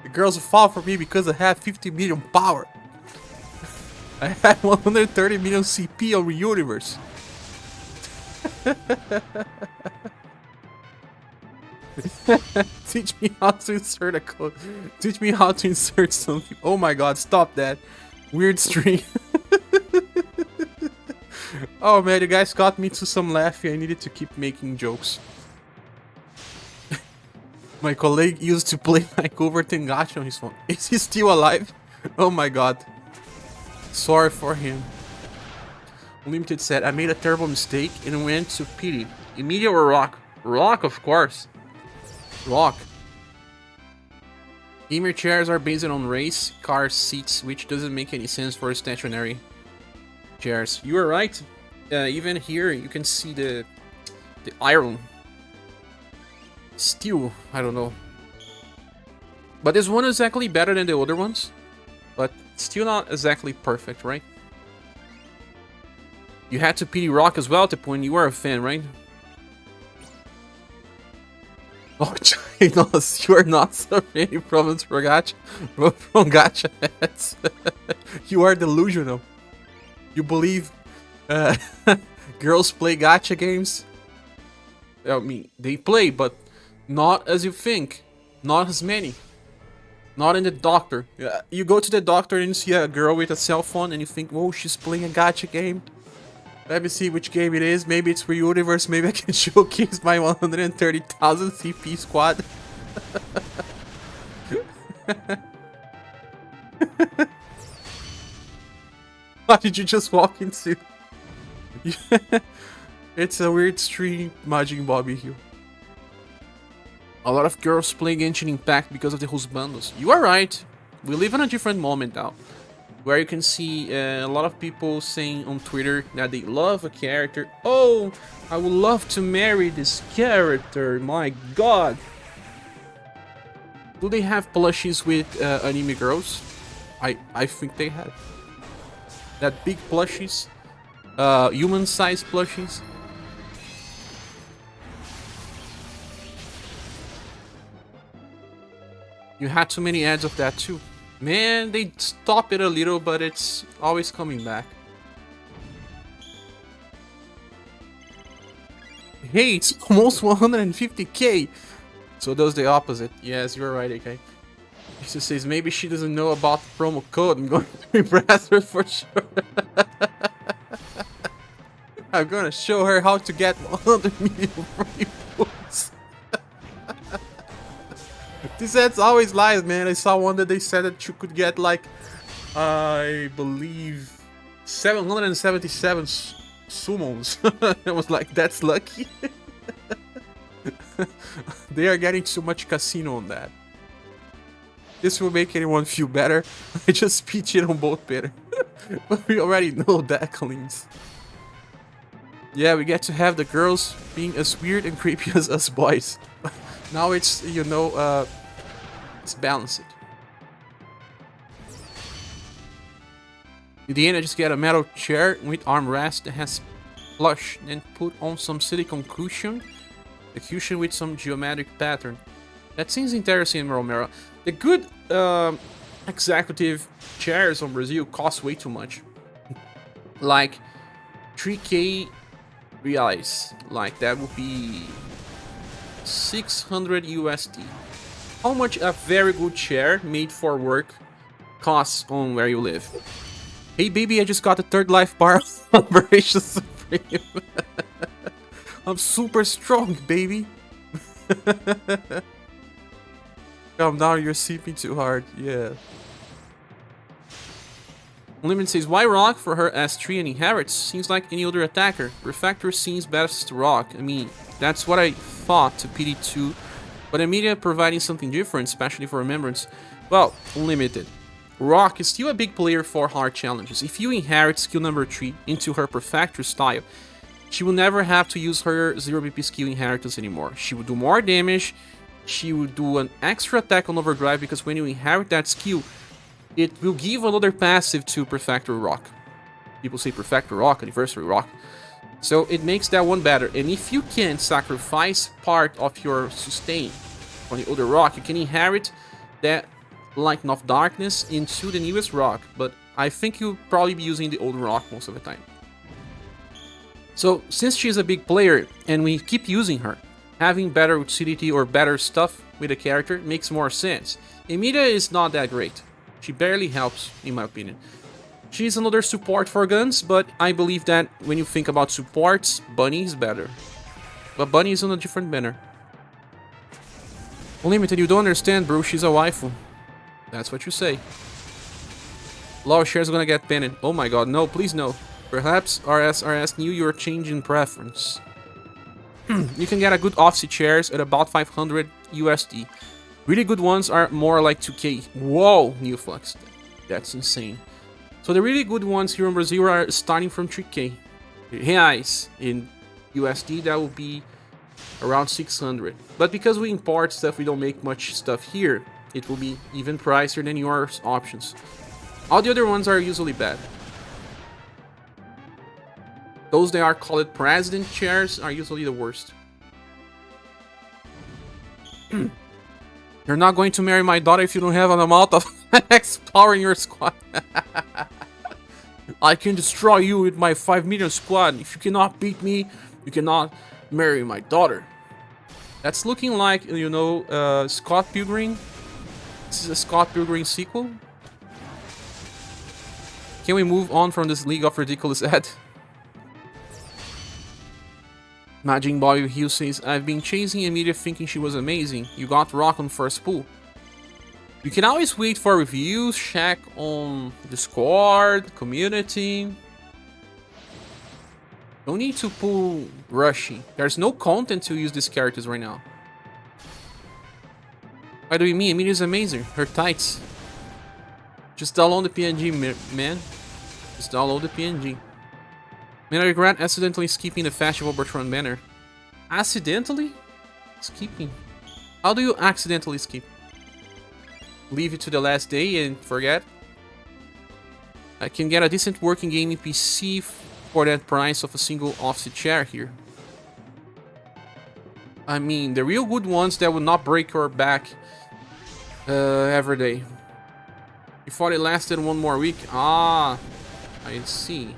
The girls will fall for me because I have 50 million power. I have 130 million CP on UniverSe. Teach me how to insert a code. Teach me how to insert something. Oh my god, stop that. Weird stream. Oh man, you guys got me to some laughing. I needed to keep making jokes. My colleague used to play like over 10 gacha on his phone. Is he still alive? Oh my god. Sorry for him. Unlimited said, I made a terrible mistake and went to pity. Emelia or Rock? Rock, of course. Rock. Gamer chairs are based on race car seats, which doesn't make any sense for stationary chairs. You are right. Even here you can see the iron. Steel, I don't know. But this one is actually better than the other ones. But still not exactly perfect, right? You had to pity Rock as well at the point. You are a fan, right? Oh, Chinos, you are not so many problems for gacha. From gacha heads. You are delusional. You believe girls play gacha games? I mean, they play, but not as you think. Not as many. Not in the doctor. You go to the doctor and you see a girl with a cell phone and you think, whoa, she's playing a gacha game. Let me see which game it is. Maybe it's for UniverSe. Maybe I can showcase my 130,000 CP squad. Why did you just walk into? It's a weird stream, Majin Bobby here. A lot of girls play Genshin Impact because of the husbandos. You are right. We live in a different moment now, where you can see a lot of people saying on Twitter that they love a character. Oh, I would love to marry this character, my god. Do they have plushies with anime girls? I think they have. That big plushies, human-sized plushies. You had too many ads of that too. Man, they stop it a little, but it's always coming back. Hey, it's almost 150k. So does the opposite. Yes, you're right, okay. She says maybe she doesn't know about the promo code. I'm going to impress her for sure. I'm gonna show her how to get 100 million free books. These ads always lies, man. I saw one that they said that you could get like, I believe, 777 summons. I was like, that's lucky. They are getting too much casino on that. This will make anyone feel better. I just pitch it on both better. But we already know that, Collins. Yeah, we get to have the girls being as weird and creepy as us boys. Now it's, you know, it's balanced. In the end, I just get a metal chair with armrest that has plush, and put on some silicone cushion. The cushion with some geometric pattern. That seems interesting, Romero. The good executive chairs on Brazil cost way too much. Like 3k reais. Like that would be 600 USD. How much a very good chair made for work costs on where you live? Hey baby, I just got a third life bar Operation Supreme. I'm super strong, baby. Calm down, you're sleeping too hard. Yeah. Limit says, why Rock for her S3 and inherits? Seems like any other attacker. Refactor seems best to Rock. I mean, that's what I thought to PD2. But Emelia providing something different, especially for Remembrance. Well, Unlimited. Rock is still a big player for hard challenges. If you inherit skill number 3 into her Prefecture style, she will never have to use her 0 BP skill inheritance anymore. She will do more damage, she will do an extra attack on Overdrive, because when you inherit that skill, it will give another passive to Prefecture Rock. People say Prefecture Rock, Anniversary Rock. So it makes that one better. And if you can sacrifice part of your sustain on the other rock, you can inherit that Lightning of Darkness into the newest rock. But I think you'll probably be using the old rock most of the time. So since she's a big player and we keep using her, having better utility or better stuff with the character makes more sense. Emelia is not that great. She barely helps, in my opinion. She's another support for guns, but I believe that when you think about supports, Bunny is better. But Bunny is on a different banner. Unlimited, you don't understand, bro. She's a waifu. That's what you say. Law shares gonna get banned. Oh my god, no, please no. Perhaps RSRS knew your change in preference. You can get a good offset chairs at about 500 USD. Really good ones are more like 2k. Whoa, new flux. That's insane. So the really good ones here in Brazil are starting from 3k. Reais in USD, that will be around 600. But because we import stuff, we don't make much stuff here. It will be even pricier than your options. All the other ones are usually bad. Those that are called president chairs are usually the worst. You're not going to marry my daughter if you don't have an amount of X power in your squad. I can destroy you with my 5 million squad. If you cannot beat me, you cannot marry my daughter. That's looking like, you know, Scott Pilgrim. This is a Scott Pilgrim sequel. Can we move on from this League of Ridiculous ad? Majin Boy Hill says, I've been chasing Emelia thinking she was amazing. You got rock on first pull. You can always wait for reviews, check on Discord, community. Don't need to pull rushing. There's no content to use these characters right now. Why do you mean? Emelia is amazing. Her tights. Just download the PNG, man. Just download the PNG. Man, I regret accidentally skipping the Festival Bertrand banner. Accidentally? Skipping? How do you accidentally skip? Leave it to the last day and forget? I can get a decent working gaming PC for that price of a single office chair here. I mean, the real good ones that would not break your back every day. You thought it lasted one more week? Ah, I see.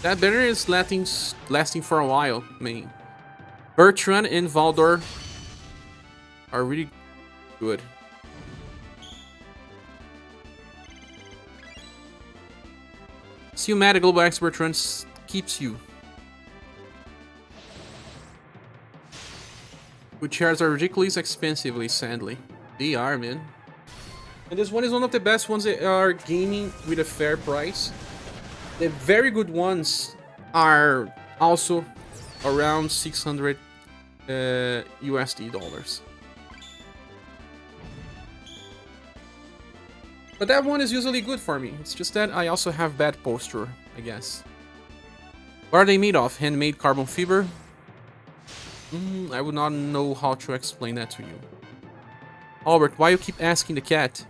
That banner is lasting for a while, man. Bertrand and Valdor are really good. See you mad at Global X Bertrand keeps you. Good chairs are ridiculously expensively, sadly. They are, man. And this one is one of the best ones that are gaming with a fair price. The very good ones are also around 600 USD dollars. But that one is usually good for me. It's just that I also have bad posture, I guess. What are they made of? Handmade carbon fiber? I would not know how to explain that to you. Albert, why you keep asking the cat?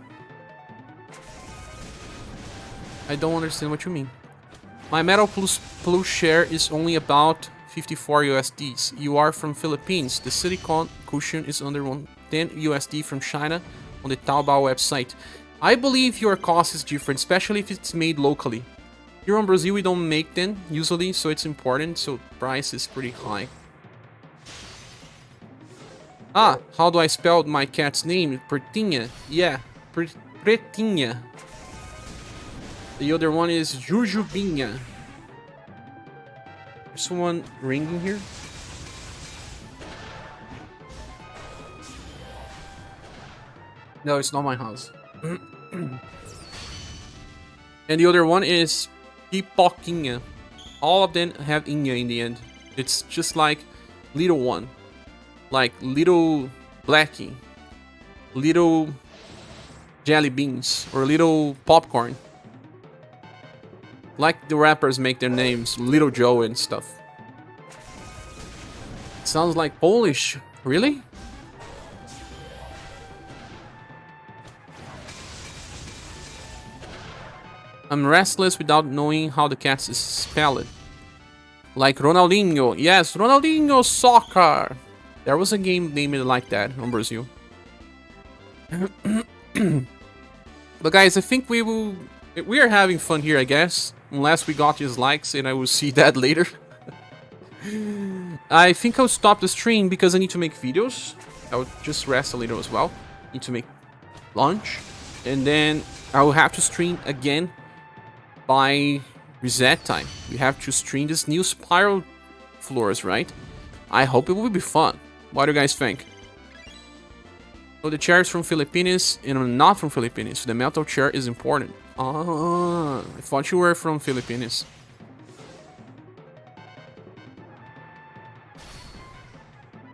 I don't understand what you mean. My Metal Plus share is only about 54 USDs. You are from Philippines. The silicone cushion is under 110 USD from China on the Taobao website. I believe your cost is different, especially if it's made locally. Here in Brazil we don't make them usually, so it's important, so price is pretty high. Ah, how do I spell my cat's name? Pretinha. Yeah, Pretinha. The other one is Jujubinha. There's someone ringing here. No, it's not my house. And the other one is Pipoquinha. All of them have Inha in the end. It's just like little one. Like little Blackie. Little jelly beans. Or little popcorn. Like the rappers make their names, Little Joe and stuff. Sounds like Polish. Really? I'm restless without knowing how the cat is spelled. Like Ronaldinho. Yes, Ronaldinho Soccer. There was a game named like that on Brazil. But guys, I think we are having fun here, I guess. Unless we got these likes, and I will see that later. I think I'll stop the stream because I need to make videos. I'll just rest a little as well. Need to make lunch. And then I will have to stream again by reset time. We have to stream this new spiral floors, right? I hope it will be fun. What do you guys think? So the chair is from Philippines, and I'm not from Philippines. So the metal chair is important. Ah, I thought you were from Philippines.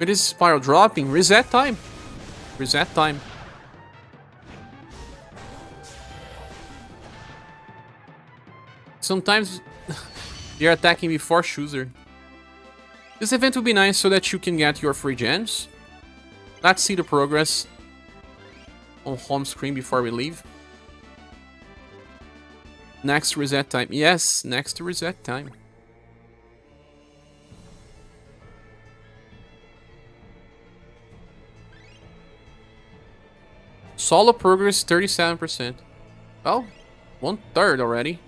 It is spiral dropping. Reset time. Reset time. Sometimes they're attacking before chooser. This event will be nice so that you can get your free gems. Let's see the progress on home screen before we leave. Next reset time. Yes, next reset time. Solo progress 37%. Well, 1/3 already.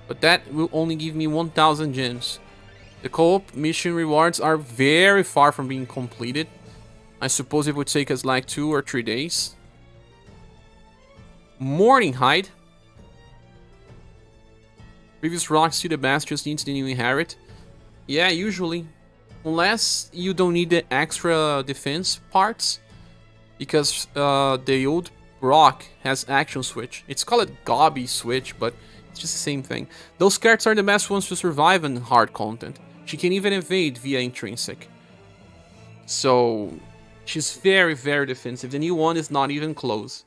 But that will only give me 1,000 gems. The co-op mission rewards are very far from being completed. I suppose it would take us like 2 or 3 days. Morning hide. Previous rocks to the best just needs the new inherit. Yeah, usually. Unless you don't need the extra defense parts. Because the old rock has action switch. It's called Gobby switch, but it's just the same thing. Those cards are the best ones to survive in hard content. She can even evade via intrinsic. So she's very, very defensive. The new one is not even close.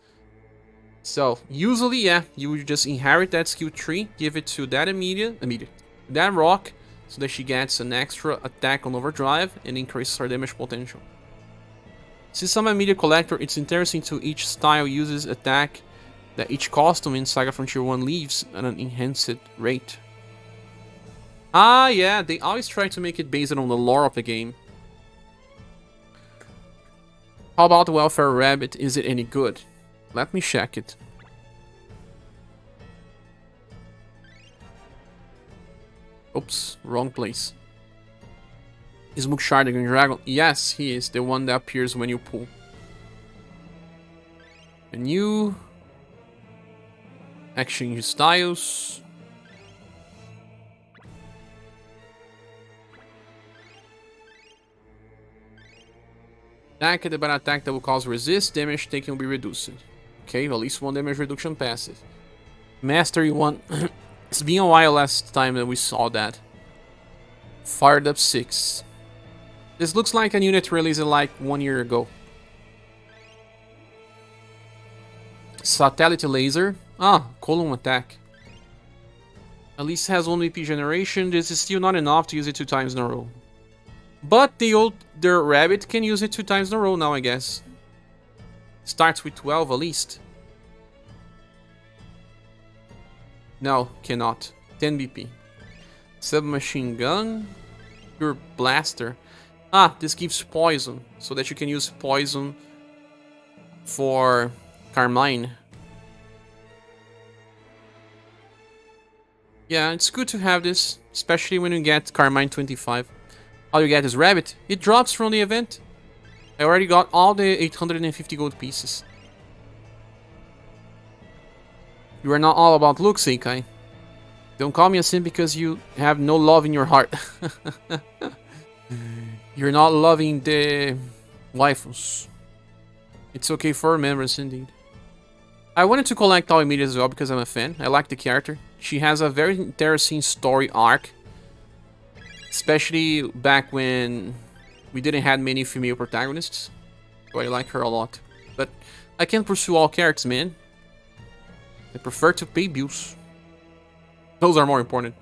So, usually, yeah, you would just inherit that skill tree, give it to that Emelia, that rock, so that she gets an extra attack on overdrive and increases her damage potential. Since I'm a media collector, it's interesting to each style uses attack that each costume in SaGa Frontier 1 leaves at an enhanced rate. Ah, yeah, they always try to make it based on the lore of the game. How about the Welfare Rabbit? Is it any good? Let me check it. Oops, wrong place. Is Mukar the Green Dragon? Yes, he is. The one that appears when you pull. And you... exchange styles. Attack at the bad attack that will cause resist, damage taken will be reduced. Okay, at least one damage reduction passive. Mastery 1. It's been a while last time that we saw that. Fired up 6. This looks like a unit released like 1 year ago. Satellite laser. Ah, column attack. At least has 1 VP generation. This is still not enough to use it 2 times in a row. But the rabbit can use it 2 times in a row now, I guess. Starts with 12 at least. No, cannot. 10 BP. Submachine gun. Pure blaster. Ah, this gives poison, so that you can use poison for Carmine. Yeah, it's good to have this, especially when you get Carmine 25. All you get is rabbit. It drops from the event. I already got all the 850 gold pieces. You are not all about looks, Seikai. Don't call me a simp because you have no love in your heart. You're not loving the waifus. It's okay for remembrance indeed. I wanted to collect all Emelia as well because I'm a fan. I like the character. She has a very interesting story arc. Especially back when we didn't have many female protagonists. So I like her a lot. But I can't pursue all characters, man. I prefer to pay bills. Those are more important.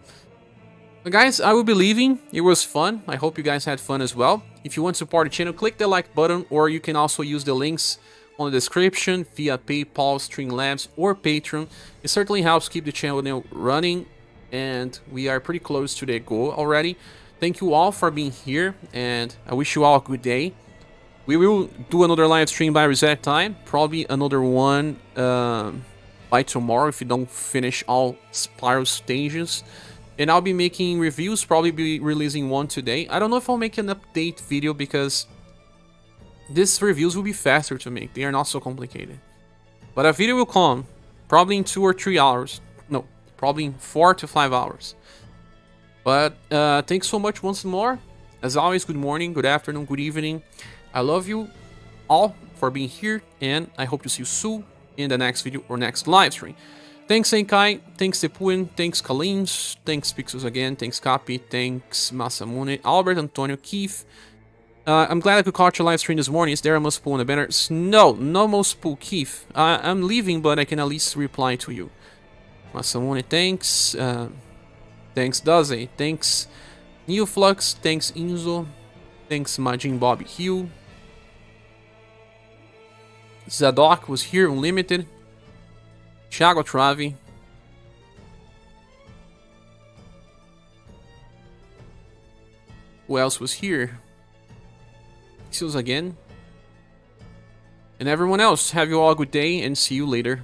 But guys, I will be leaving. It was fun. I hope you guys had fun as well. If you want to support the channel, click the like button, or you can also use the links on the description via PayPal, Streamlabs, or Patreon. It certainly helps keep the channel running, and we are pretty close to the goal already. Thank you all for being here, and I wish you all a good day. We will do another live stream by reset time, probably another one by tomorrow if you don't finish all spiral stages. And I'll be making reviews, probably be releasing one today. I don't know if I'll make an update video because these reviews will be faster to make. They are not so complicated. But a video will come, probably in 2 or 3 hours. No, probably in 4 to 5 hours. But thanks so much once more. As always, good morning, good afternoon, good evening. I love you all for being here, and I hope to see you soon in the next video or next live stream. Thanks Seikai, thanks Tepuin, thanks Kalins, thanks Pixels again, thanks Capi, thanks Masamune, Albert, Antonio, Keith. I'm glad I could catch your live stream this morning. Is there a must pull in the banner? No, no must pull, Keith. I'm leaving, but I can at least reply to you. Masamune, thanks. Thanks Daze, thanks Neoflux, thanks Inzo, thanks Majin Bobby Hill. Zadok was here, Unlimited. Thiago Travi. Who else was here? Pixels again. And everyone else, have you all a good day and see you later.